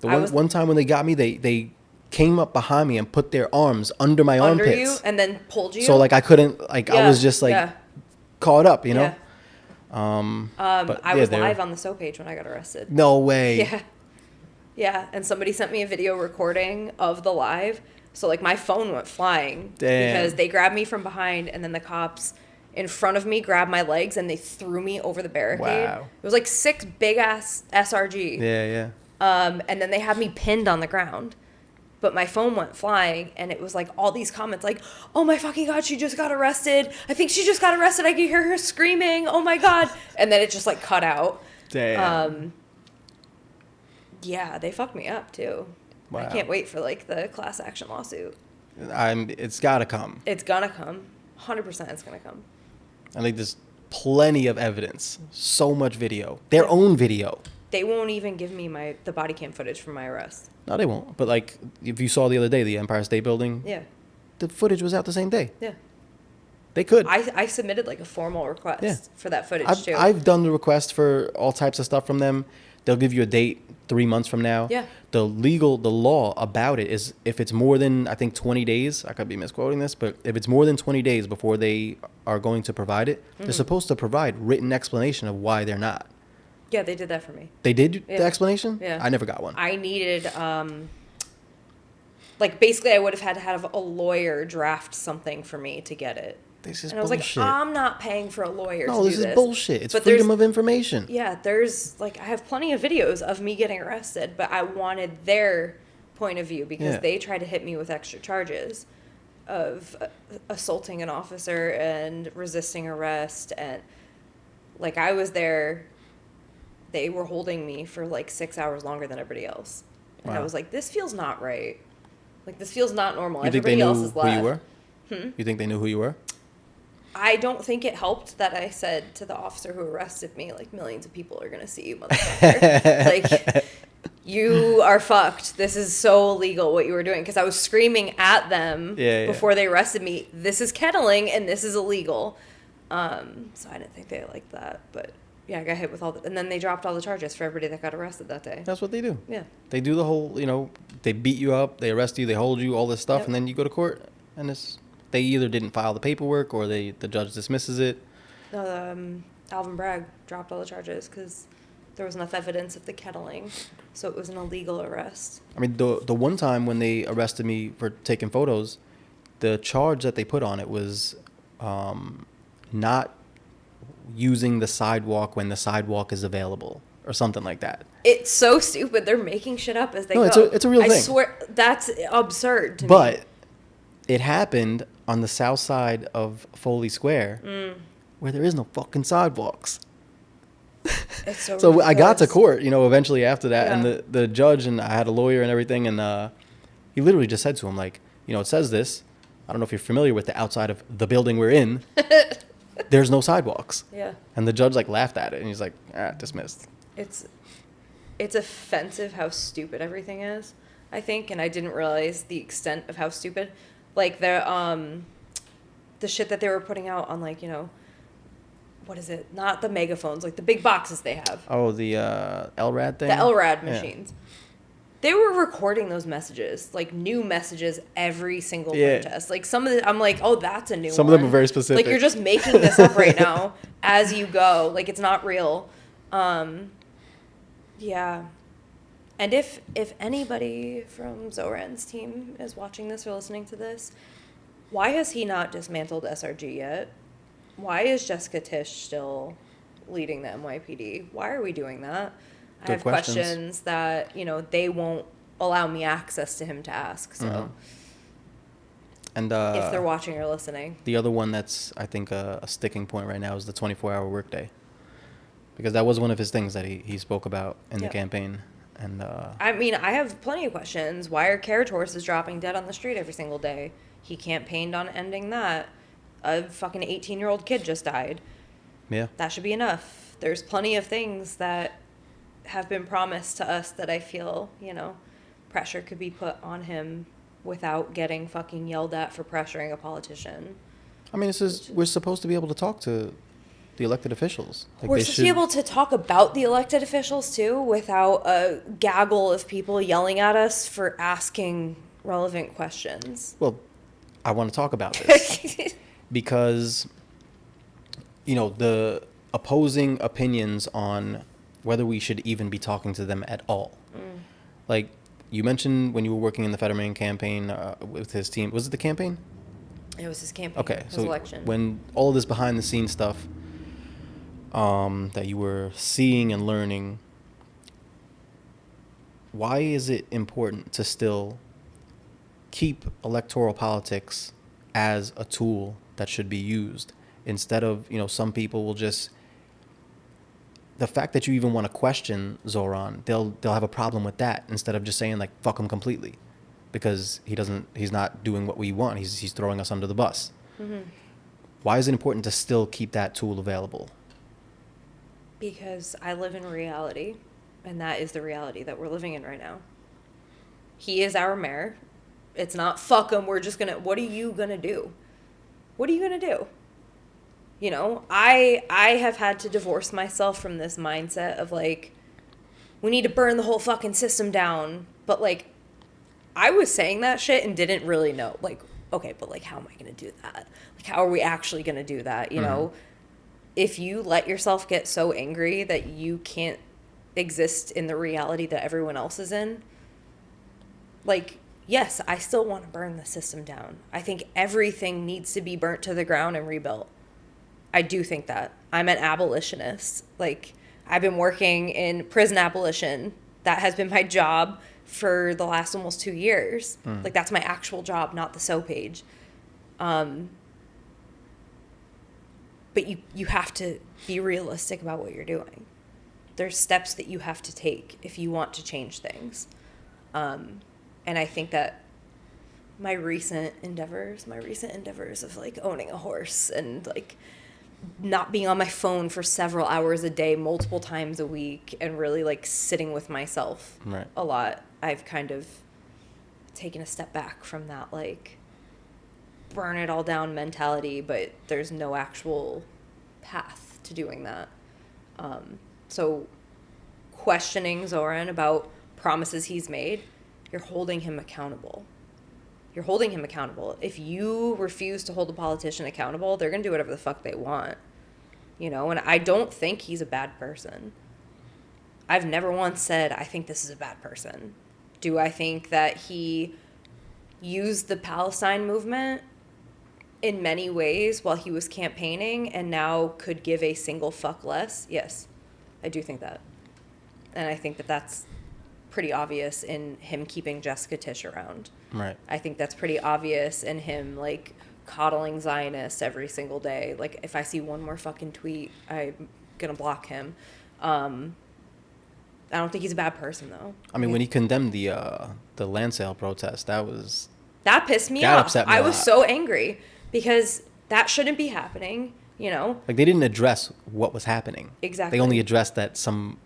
one time when they got me, they came up behind me and put their arms under my armpits. Under you, and then pulled you? So, like, I couldn't, like, I was just, like, caught up, you know? Yeah. I was live on the So page when I got arrested. No way. Yeah. Yeah, and somebody sent me a video recording of the live. So, like, my phone went flying. Damn. Because they grabbed me from behind, and then the cops in front of me grabbed my legs, and they threw me over the barricade. Wow. It was, like, 6 big-ass SRG. Yeah. And then they had me pinned on the ground. But my phone went flying, and it was, like, all these comments, like, oh, my fucking God, she just got arrested. I think she just got arrested. I can hear her screaming. Oh, my God. And then it just, like, cut out. Damn. Yeah, they fucked me up, too. Wow. I can't wait for, like, the class action lawsuit. It's got to come. It's gonna come. 100% it's gonna come. I think there's plenty of evidence. So much video. Their own video. They won't even give me the body cam footage from my arrest. No, they won't. But, like, if you saw the other day, the Empire State Building. Yeah. The footage was out the same day. Yeah. They could. I submitted, like, a formal request for that footage, too. I've done the request for all types of stuff from them. They'll give you a date 3 months from now. Yeah. The law about it is if it's more than, I think, 20 days, I could be misquoting this, but if it's more than 20 days before they are going to provide it, they're supposed to provide written explanation of why they're not. Yeah, they did that for me. They did the explanation? Yeah. I never got one. I needed, like, basically I would have had to have a lawyer draft something for me to get it. This is and I was bullshit. like, I'm not paying for a lawyer to do this. No, this is bullshit. It's freedom of information. Yeah, there's, like, I have plenty of videos of me getting arrested, but I wanted their point of view because they tried to hit me with extra charges of assaulting an officer and resisting arrest. And, like, I was there, they were holding me for, like, 6 hours longer than everybody else. And I was like, this feels not right. Like, this feels not normal. You think they knew who you were? Hmm? You think they knew who you were? I don't think it helped that I said to the officer who arrested me, like, millions of people are going to see you, motherfucker. Like, you are fucked. This is so illegal what you were doing. Because I was screaming at them before they arrested me, this is kettling and this is illegal. So I didn't think they liked that. But, yeah, I got hit with and then they dropped all the charges for everybody that got arrested that day. That's what they do. Yeah. They do the whole, they beat you up, they arrest you, they hold you, all this stuff, and then you go to court, and they either didn't file the paperwork or the judge dismisses it. No, Alvin Bragg dropped all the charges because there was enough evidence of the kettling, so it was an illegal arrest. I mean, the one time when they arrested me for taking photos, the charge that they put on it was not using the sidewalk when the sidewalk is available or something like that. It's so stupid. They're making shit up as they go. It's a real thing. I swear, that's absurd to me. But it happened on the south side of Foley Square where there is no fucking sidewalks. It's so So I got to ridiculous. court, eventually after that, and the judge, and I had a lawyer and everything, and he literally just said to him, like, it says this. I don't know if you're familiar with the outside of the building we're in. There's no sidewalks. Yeah. And the judge, like, laughed at it, and he's like, dismissed. It's offensive how stupid everything is, I think, and I didn't realize the extent of how stupid. Like, the shit that they were putting out on, like, what is it? Not the megaphones, like the big boxes they have. Oh, the LRAD thing? The LRAD machines. Yeah. They were recording those messages, like new messages every single protest. Like some of the, I'm like, oh, that's a new one. Some of them are very specific. Like you're just making this up right now as you go. Like it's not real. Yeah. And if anybody from Zoran's team is watching this or listening to this, why has he not dismantled SRG yet? Why is Jessica Tisch still leading the NYPD? Why are we doing that? I have questions that, they won't allow me access to him to ask. So And if they're watching or listening. the other one that's, I think, a sticking point right now is the 24-hour workday. Because that was one of his things that he spoke about in the campaign. And I mean, I have plenty of questions. Why are carriage horses dropping dead on the street every single day? He campaigned on ending that. A fucking 18-year-old kid just died. yeah. That should be enough. There's plenty of things that have been promised to us that I feel, pressure could be put on him without getting fucking yelled at for pressuring a politician. I mean, we're supposed to be able to talk to the elected officials. Like, We're supposed to be able to talk about the elected officials, too, without a gaggle of people yelling at us for asking relevant questions. Well, I want to talk about this because, the opposing opinions on whether we should even be talking to them at all. Like, you mentioned when you were working in the Fetterman campaign with his team. Was it the campaign? It was his campaign. Okay, his so election. when all of this behind-the-scenes stuff that you were seeing and learning, why is it important to still keep electoral politics as a tool that should be used instead of, some people will just, the fact that you even want to question Zoran, they'll have a problem with that instead of just saying like fuck him completely because he's not doing what we want. He's throwing us under the bus. Why is it important to still keep that tool available? Because I live in reality, and that is the reality that we're living in right now. He is our mayor. It's not fuck him, we're just gonna, what are you gonna do? What are you gonna do? I have had to divorce myself from this mindset of like, we need to burn the whole fucking system down. But like, I was saying that shit and didn't really know. Like, okay, but like, how am I gonna do that? Like, how are we actually gonna do that? If you let yourself get so angry that you can't exist in the reality that everyone else is in, like, yes, I still want to burn the system down. I think everything needs to be burnt to the ground and rebuilt. I do think that. I'm an abolitionist. Like, I've been working in prison abolition. That has been my job for the last almost 2 years. Like, that's my actual job, not the So page. But you have to be realistic about what you're doing. There's steps that you have to take if you want to change things. And I think that my recent endeavors of like owning a horse and like not being on my phone for several hours a day, multiple times a week, and really like sitting with myself a lot, I've kind of taken a step back from that like burn it all down mentality, but there's no actual path to doing that. So questioning Zoran about promises he's made, you're holding him accountable. If you refuse to hold a politician accountable, they're going to do whatever the fuck they want. And I don't think he's a bad person. I've never once said, I think this is a bad person. Do I think that he used the Palestine movement in many ways while he was campaigning and now could give a single fuck less? Yes, I do think that. And I think that that's pretty obvious in him keeping Jessica Tisch around. Right. I think that's pretty obvious in him, like, coddling Zionists every single day. Like, if I see one more fucking tweet, I'm gonna block him. I don't think he's a bad person, though. I mean, when he condemned the land sale protest, that pissed me that off. upset me I a was lot. so angry because that shouldn't be happening, Like, they didn't address what was happening. Exactly. They only addressed that some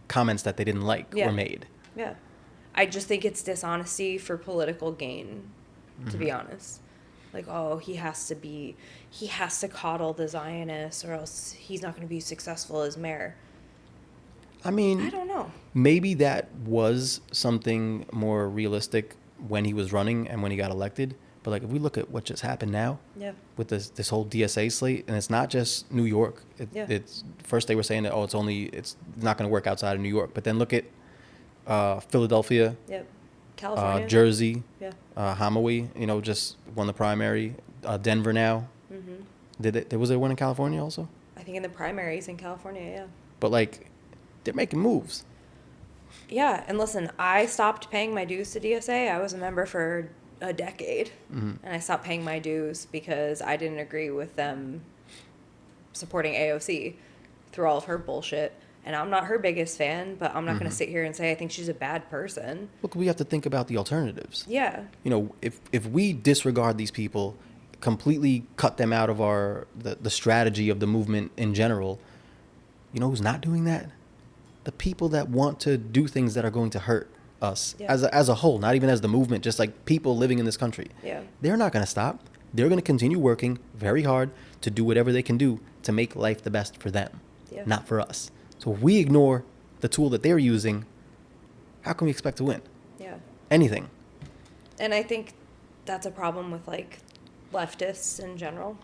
comments that they didn't like were made. Yeah. I just think it's dishonesty for political gain, to be honest. Like, oh, he has to coddle the Zionists or else he's not going to be successful as mayor. I mean, I don't know. Maybe that was something more realistic when he was running and when he got elected. But like, if we look at what just happened now, with this whole DSA slate, and it's not just New York. It's first they were saying that it's not going to work outside of New York, but then look at Philadelphia, California, Jersey, Hamawee, just won the primary. Denver now. Was there one in California also? I think in the primaries in California, yeah. But like, they're making moves. Yeah, and listen, I stopped paying my dues to DSA. I was a member for a decade, and I stopped paying my dues because I didn't agree with them supporting AOC through all of her bullshit. And I'm not her biggest fan, but I'm not going to sit here and say I think she's a bad person. Look, we have to think about the alternatives. Yeah. You know, if we disregard these people, completely cut them out of the strategy of the movement in general, you know who's not doing that? The people that want to do things that are going to hurt us as a whole, not even as the movement, just like people living in this country. Yeah. They're not going to stop. They're going to continue working very hard to do whatever they can do to make life the best for them, not for us. So if we ignore the tool that they're using, how can we expect to win? Yeah. Anything. And I think that's a problem with like leftists in general.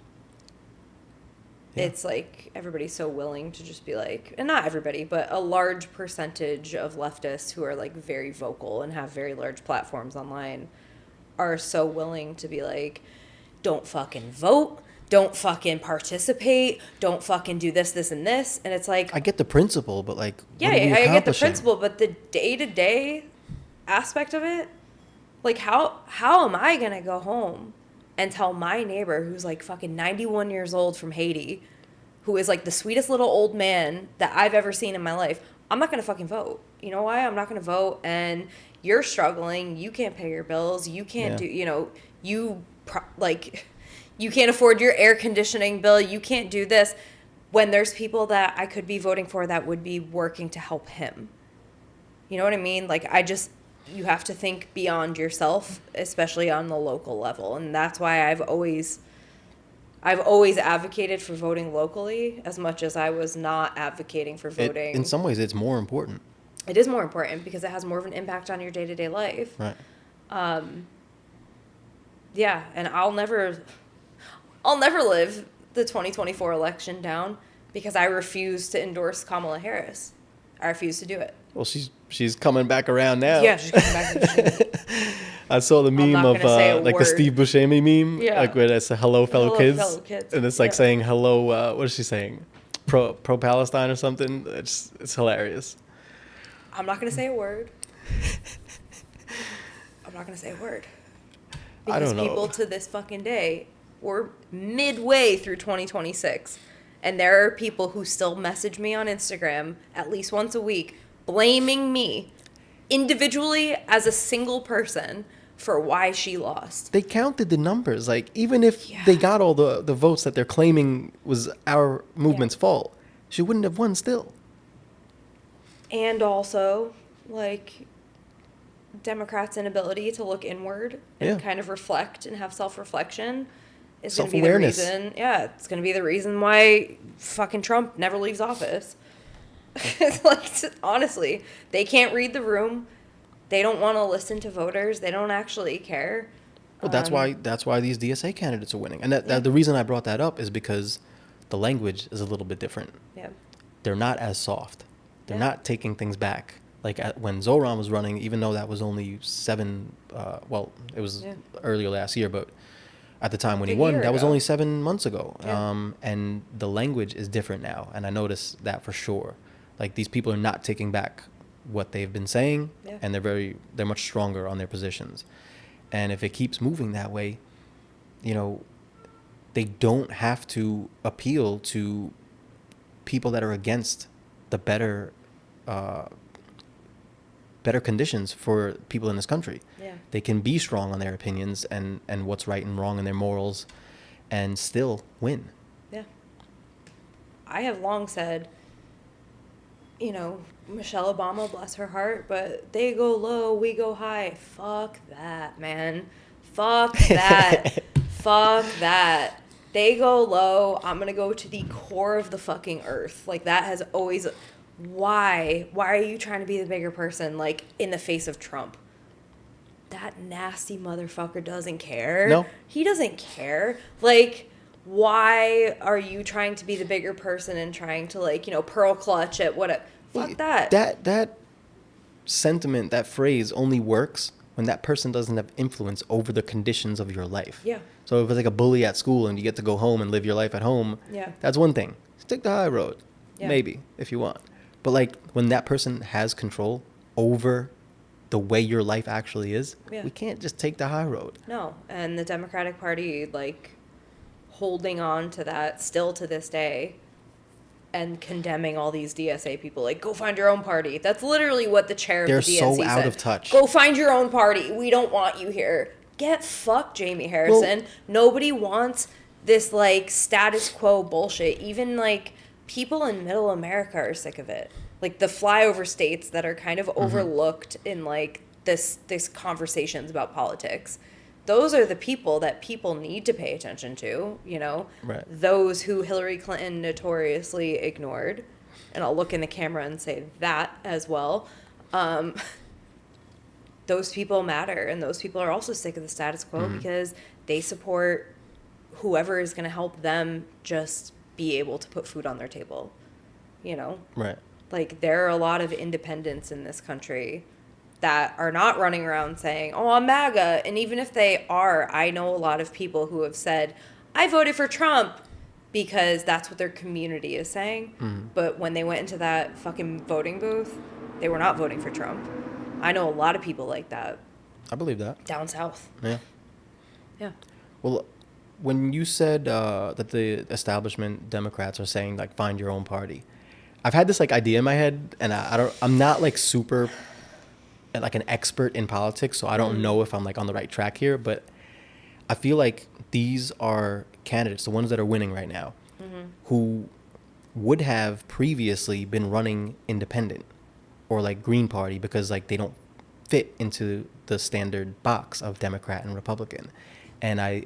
Yeah. It's like everybody's so willing to just be like, and not everybody, but a large percentage of leftists who are like very vocal and have very large platforms online are so willing to be like, don't fucking vote, don't fucking participate, don't fucking do this, this, and this. And it's like, I get the principle, but like, yeah, what are we I get the accomplishing? principle, but the day-to-day aspect of it, like how am I gonna go home and tell my neighbor who's like fucking 91 years old from Haiti, who is like the sweetest little old man that I've ever seen in my life, I'm not gonna fucking vote. You know why? I'm not gonna vote, and you're struggling, you can't pay your bills, you can't do, you know, you can't afford your air conditioning bill, you can't do this, when there's people that I could be voting for that would be working to help him. You know what I mean? Like, you have to think beyond yourself, especially on the local level. And that's why I've always advocated for voting locally as much as I was not advocating for voting. In some ways, it's more important. It is more important because it has more of an impact on your day-to-day life. Right. Yeah, and I'll never live the 2024 election down because I refuse to endorse Kamala Harris. I refuse to do it. Well, she's coming back around now. Yeah, she's coming back. I saw the meme of like the Steve Buscemi meme, like where it's hello fellow kids, and it's like saying hello. What is she saying? Pro Palestine or something. It's hilarious. I'm not gonna say a word. I'm not gonna say a word. Because I don't know. people to this fucking day, we're midway through 2026, and there are people who still message me on Instagram at least once a week, blaming me individually as a single person for why she lost. They counted the numbers. Like, even if they got all the votes that they're claiming was our movement's fault, she wouldn't have won still. And also, like, Democrats' inability to look inward and kind of reflect and have self-reflection is going to be the reason. Yeah, it's going to be the reason why fucking Trump never leaves office. It's like, honestly, they can't read the room. They don't want to listen to voters. They don't actually care. Well, that's why these DSA candidates are winning. And that the reason I brought that up is because the language is a little bit different. Yeah. They're not as soft. They're not taking things back. Like when Zoran was running, even though that was only it was earlier last year, but at the time when he won, that was only 7 months ago. Yeah. And the language is different now. And I noticed that for sure. Like, these people are not taking back what they've been saying, and they're much stronger on their positions. And if it keeps moving that way, you know, they don't have to appeal to people that are against the better conditions for people in this country. Yeah. They can be strong on their opinions and what's right and wrong and their morals and still win. Yeah. I have long said, you know, Michelle Obama, bless her heart, but they go low, we go high. Fuck that, man. Fuck that. Fuck that. They go low, I'm going to go to the core of the fucking earth. Like, that has always... Why are you trying to be the bigger person, like, in the face of Trump? That nasty motherfucker doesn't care. No. He doesn't care. Like, why are you trying to be the bigger person and trying to, like, you know, pearl clutch at what? Fuck that. That sentiment, that phrase only works when that person doesn't have influence over the conditions of your life. Yeah. So if it's like a bully at school and you get to go home and live your life at home, that's one thing. Stick the high road. Maybe, if you want. But, like, when that person has control over the way your life actually is, Yeah. we can't just take the high road. No. And the Democratic Party, like, holding on to that still to this day and condemning all these DSA people, like, go find your own party. That's literally what the chair They're of the DNC so out said. of touch. Go find your own party. We don't want you here. Get fucked, Jamie Harrison. Well, Nobody wants this, like, status quo bullshit. Even, like, people in middle America are sick of it. Like, the flyover states that are kind of overlooked in, like, this conversations about politics. Those are the people that people need to pay attention to, you know? Right. Those who Hillary Clinton notoriously ignored. And I'll look in the camera and say that as well. Those people matter, and those people are also sick of the status quo because they support whoever is going to help them just be able to put food on their table, you know? Right. Like, there are a lot of independents in this country that are not running around saying, oh, I'm MAGA. And even if they are, I know a lot of people who have said, I voted for Trump because that's what their community is saying. But when they went into that fucking voting booth, they were not voting for Trump. I know a lot of people like that I believe that. down south. Yeah. Yeah. Well, when you said that the establishment Democrats are saying, like, find your own party, I've had this, like, idea in my head, and I'm not, like, super, like, an expert in politics, so I don't know if I'm, like, on the right track here, but I feel like these are candidates, the ones that are winning right now, who would have previously been running independent or, like, Green Party because, like, they don't fit into the standard box of Democrat and Republican. And I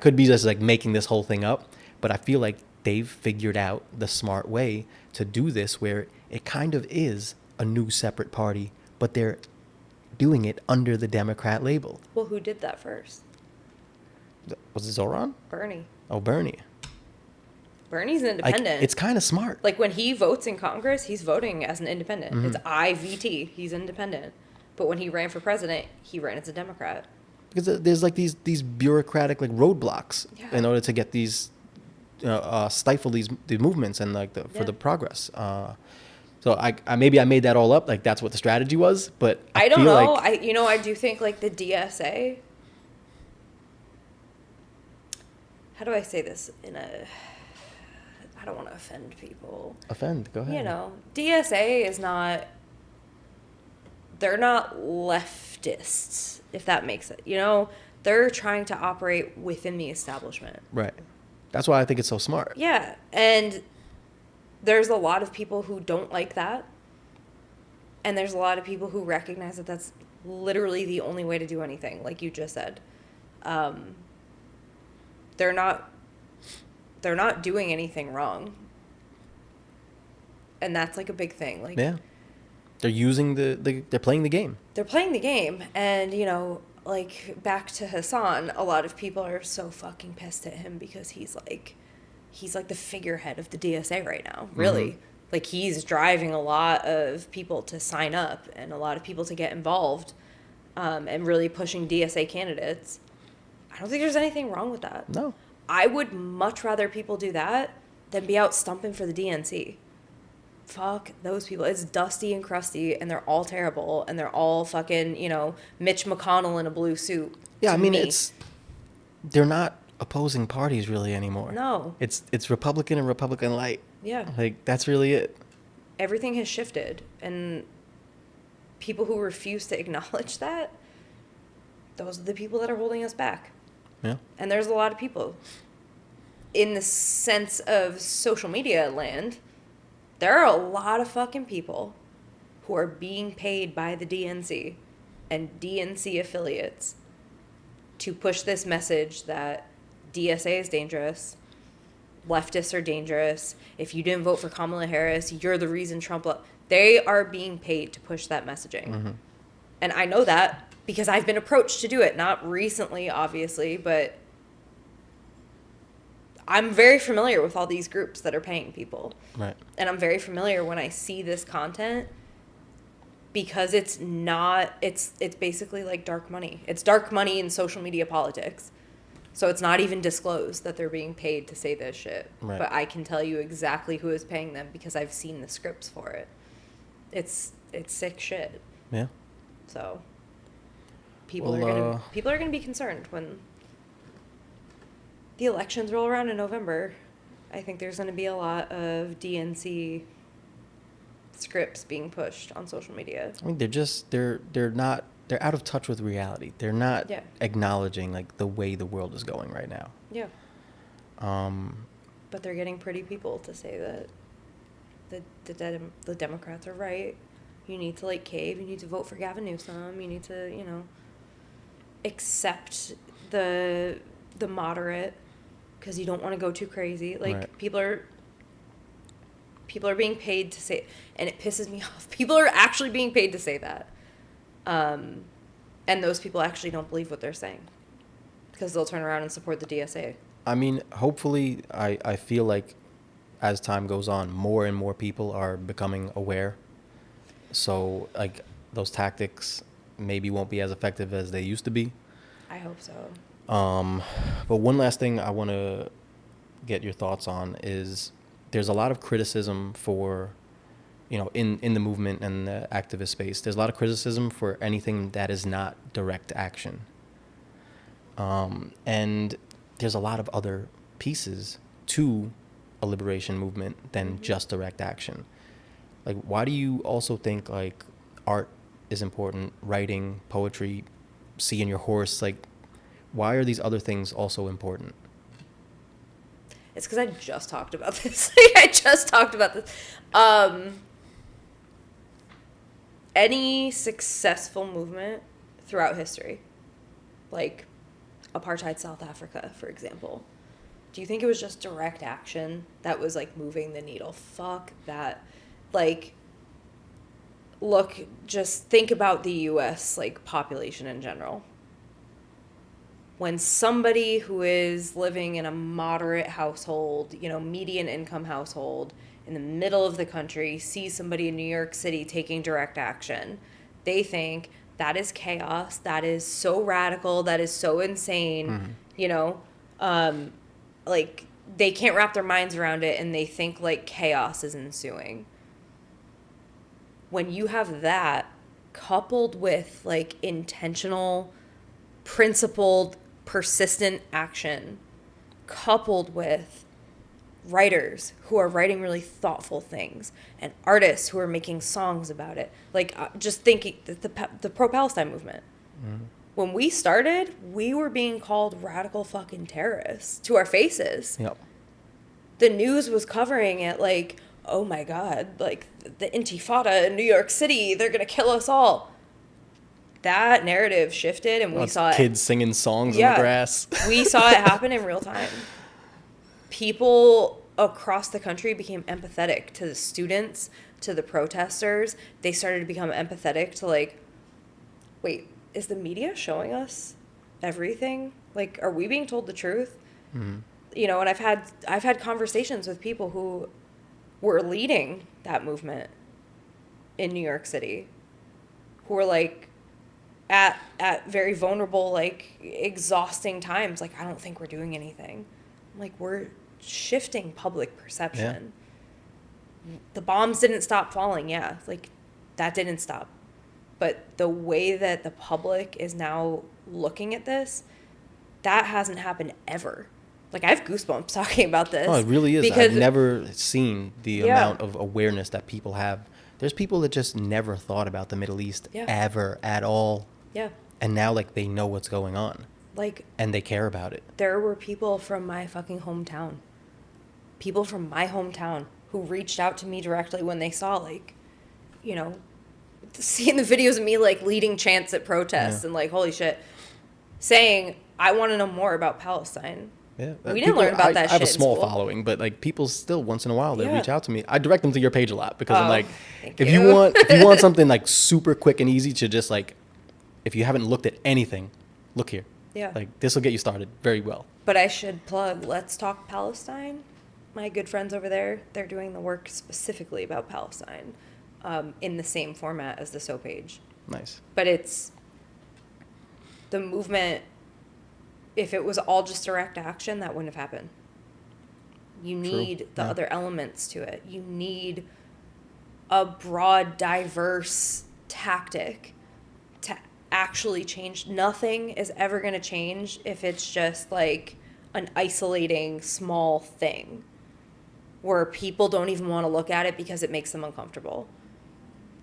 could be just, like, making this whole thing up, but I feel like they've figured out the smart way to do this where it kind of is a new separate party, but they're doing it under the Democrat label. Well, who did that first? Was it Zoran? Bernie. Oh, Bernie. Bernie's an Like, independent. it's kind of smart. Like, when he votes in Congress, he's voting as an independent. It's IVT. He's independent. But when he ran for president, he ran as a Democrat. Because there's, like, these bureaucratic, like, roadblocks Yeah. in order to get these, stifle these movements and, like, for Yeah. the progress. So I maybe I made that all up. Like, that's what the strategy was, but I don't feel know. like I do think, like, the DSA. How do I say this I don't want to offend people. offend. Go ahead. You know, DSA is not. They're not leftists, if that makes it. You know, they're trying to operate within the establishment. Right. That's why I think it's so smart. Yeah, and there's a lot of people who don't like that. And there's a lot of people who recognize that that's literally the only way to do anything, like you just said. They're not doing anything wrong. And that's, like, a big thing. Like, Yeah. They're using they're playing the game. they're playing the game. And, you know, like, back to Hassan, a lot of people are so fucking pissed at him because he's like the figurehead of the DSA right now, really. Like, he's driving a lot of people to sign up and a lot of people to get involved, and really pushing DSA candidates. I don't think there's anything wrong with that. No. I would much rather people do that than be out stumping for the DNC. Fuck those people. It's dusty and crusty, and they're all terrible, and they're all fucking, you know, Mitch McConnell in a blue suit. Yeah, to I mean, me. they're not opposing parties really anymore. No. It's Republican and Republican light. Yeah. Like, that's really it. Everything has shifted, and people who refuse to acknowledge that, those are the people that are holding us back. Yeah. And there's a lot of people. In the sense of social media land, there are a lot of fucking people who are being paid by the DNC and DNC affiliates to push this message that DSA is dangerous, leftists are dangerous. If you didn't vote for Kamala Harris, you're the reason Trump. They are being paid to push that messaging. And I know that because I've been approached to do it. Not recently, obviously, but I'm very familiar with all these groups that are paying people. Right. And I'm very familiar when I see this content because it's basically like dark money. It's dark money in social media politics. So it's not even disclosed that they're being paid to say this shit. Right. But I can tell you exactly who is paying them because I've seen the scripts for it. It's it's sick shit. Yeah. So people Well, are gonna be concerned when the elections roll around in November. I think there's gonna be a lot of DNC scripts being pushed on social media. I mean, they're out of touch with reality. They're not Yeah. acknowledging like the way the world is going right now. Yeah. Um, But they're getting pretty people to say that the Democrats are right. You need to like cave. You need to vote for Gavin Newsom. You need to, you know, accept the moderate because you don't want to go too crazy. Like Right. people are being paid to say, and it pisses me off. People are actually being paid to say that, and those people actually don't believe what they're saying because they'll turn around and support the DSA. I mean, hopefully, I feel like as time goes on, more and more people are becoming aware. So, like, those tactics maybe won't be as effective as they used to be. I hope so. But one last thing I want to get your thoughts on is there's a lot of criticism for, you know, in the movement and the activist space, there's a lot of criticism for anything that is not direct action. And there's a lot of other pieces to a liberation movement than just direct action. Like, why do you also think like art is important, writing, poetry, seeing your horse? Like, why are these other things also important? It's because I just talked about this. I just talked about this. Any successful movement throughout history, like apartheid South Africa, for example, do you think it was just direct action that was like moving the needle? Fuck that. Like, look, just think about the US like population in general. When somebody who is living in a moderate household, you know, median income household in the middle of the country sees somebody in New York City taking direct action, they think that is chaos, that is so radical, that is so insane, you know, like they can't wrap their minds around it and they think like chaos is ensuing. When you have that coupled with like intentional, principled, persistent action, coupled with writers who are writing really thoughtful things and artists who are making songs about it, like just thinking the pro-Palestine movement. When we started, we were being called radical fucking terrorists to our faces. Yep. The news was covering it like, oh my God, like the Intifada in New York City, they're gonna kill us all. That narrative shifted and we saw kids singing songs in Yeah. the grass. We saw it happen in real time. People across the country became empathetic to the students, to the protesters. They started to become empathetic to like, wait, is the media showing us everything? Like, are we being told the truth? You know, and I've had conversations with people who were leading that movement in New York City, who were like at very vulnerable, like exhausting times, like, I don't think we're doing anything. Like, we're shifting public perception. The bombs didn't stop falling, yeah, like that didn't stop. But the way that the public is now looking at this, that hasn't happened ever. Like, I have goosebumps talking about this. Oh, it really is. Because, I've never seen the Yeah. amount of awareness that people have. There's people that just never thought about the Middle East Yeah. ever at all. yeah, And now, like, they know what's going on like, and they care about it. there were people from my fucking hometown. People from my hometown who reached out to me directly when they saw, like, you know, seeing the videos of me, like, leading chants at protests and, like, holy shit, saying, I want to know more about Palestine. Yeah, We didn't learn about that I have a shit in small school. following, but like people still once in a while they Yeah. reach out to me. I direct them to your page a lot because I'm Oh, like, thank if you. you want something like super quick and easy to just like, if you haven't looked at anything, look here. Yeah. Like this will get you started very well. But I should plug Let's Talk Palestine. My good friends over there, they're doing the work specifically about Palestine, in the same format as the So page. Nice. But it's the movement. If it was all just direct action, that wouldn't have happened. You need the Yeah. other elements to it. You need a broad, diverse tactic to actually change. Nothing is ever going to change if it's just like an isolating small thing where people don't even want to look at it because it makes them uncomfortable.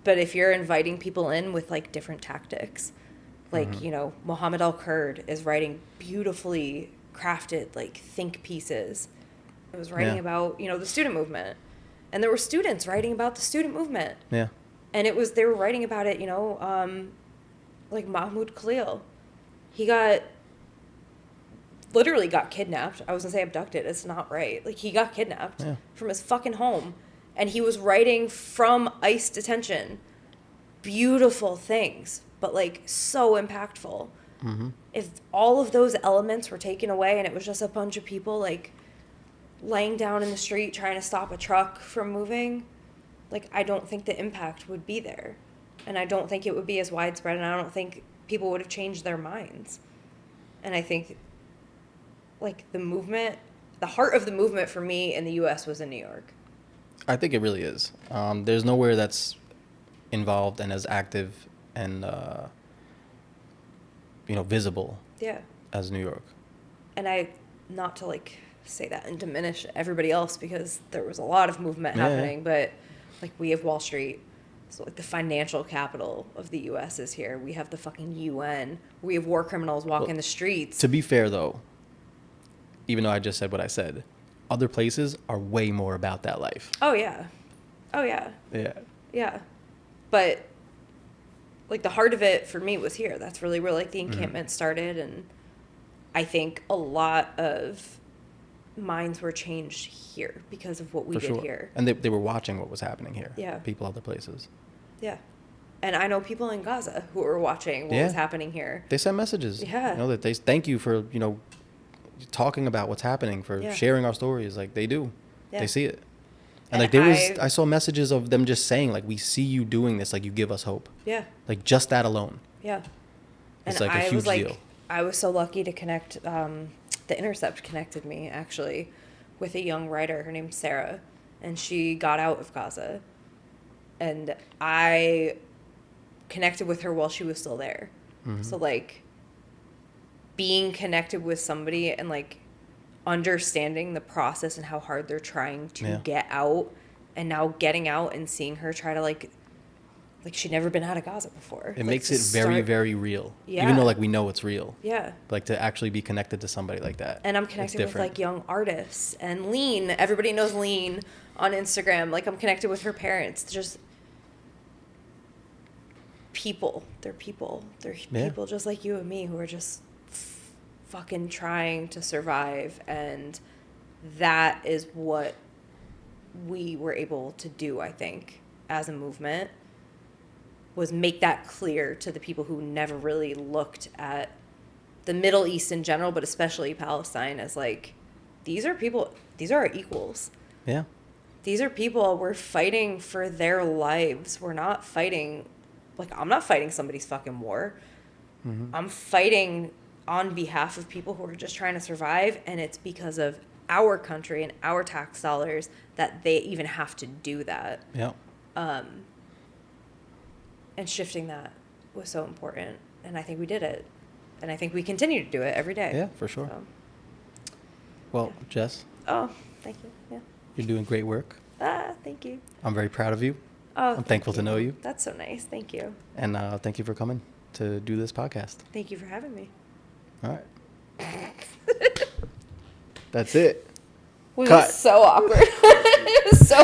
But if you're inviting people in with like different tactics, like, you know, Mohammed Al-Kurd is writing beautifully crafted, like, think pieces. It was writing about, you know, the student movement. And there were students writing about the student movement. Yeah. And they were writing about it, you know, like Mahmoud Khalil. He literally got kidnapped. I was going to say abducted. It's not right. Like, he got kidnapped from his fucking home. And he was writing from ICE detention. Beautiful things, but, like, so impactful. Mm-hmm. If all of those elements were taken away and it was just a bunch of people, like, laying down in the street trying to stop a truck from moving, like, I don't think the impact would be there. And I don't think it would be as widespread, and I don't think people would have changed their minds. And I think, like, the heart of the movement for me in the U.S. was in New York. I think it really is. There's nowhere that's involved and as active and, you know, visible as New York. And not to, like, say that and diminish everybody else, because there was a lot of movement happening, but, like, we have Wall Street. So, like, the financial capital of the U.S. is here. We have the fucking UN. We have war criminals walking the streets. To be fair, though, even though I just said what I said, other places are way more about that life. Oh, yeah. Oh, yeah. Yeah. Yeah. But, like, the heart of it for me was here. That's really where, like, the encampment started. And I think a lot of minds were changed here because of what we did here. And they were watching what was happening here. Yeah. People other places. Yeah. And I know people in Gaza who were watching what was happening here. They sent messages. Yeah. You know, that they thank you for, you know, talking about what's happening, for sharing our stories. Like, they do. Yeah. They see it. And like, I saw messages of them just saying, like, we see you doing this, like, you give us hope. Yeah. Like, just that alone. Yeah. It's like a huge deal. I was so lucky to connect, The Intercept connected me, actually, with a young writer. Her name's Sarah, and she got out of Gaza. And I connected with her while she was still there. Mm-hmm. So, like, being connected with somebody and, like, understanding the process and how hard they're trying to get out, and now getting out and seeing her try to, like she'd never been out of Gaza before. It makes it very, very real. Yeah. Even though, like, we know it's real. Yeah. Like, to actually be connected to somebody like that. And I'm connected with, like, young artists. And Lean, everybody knows Lean on Instagram. Like, I'm connected with her parents. Just people. They're people. They're people just like you and me who are just fucking trying to survive. And that is what we were able to do, I think, as a movement, was make that clear to the people who never really looked at the Middle East in general, but especially Palestine, as, like, these are people, these are our equals. Yeah. These are people, we're fighting for their lives. We're not fighting, like, I'm not fighting somebody's fucking war. Mm-hmm. I'm fighting on behalf of people who are just trying to survive, and it's because of our country and our tax dollars that they even have to do that. Yeah. And shifting that was so important. And I think we did it. And I think we continue to do it every day. Yeah, for sure. So, well, Jess. Oh, thank you. Yeah. You're doing great work. Thank you. I'm very proud of you. Oh, I'm thankful to know you. That's so nice. Thank you. And thank you for coming to do this podcast. Thank you for having me. All right. That's it. Was so awkward. It was so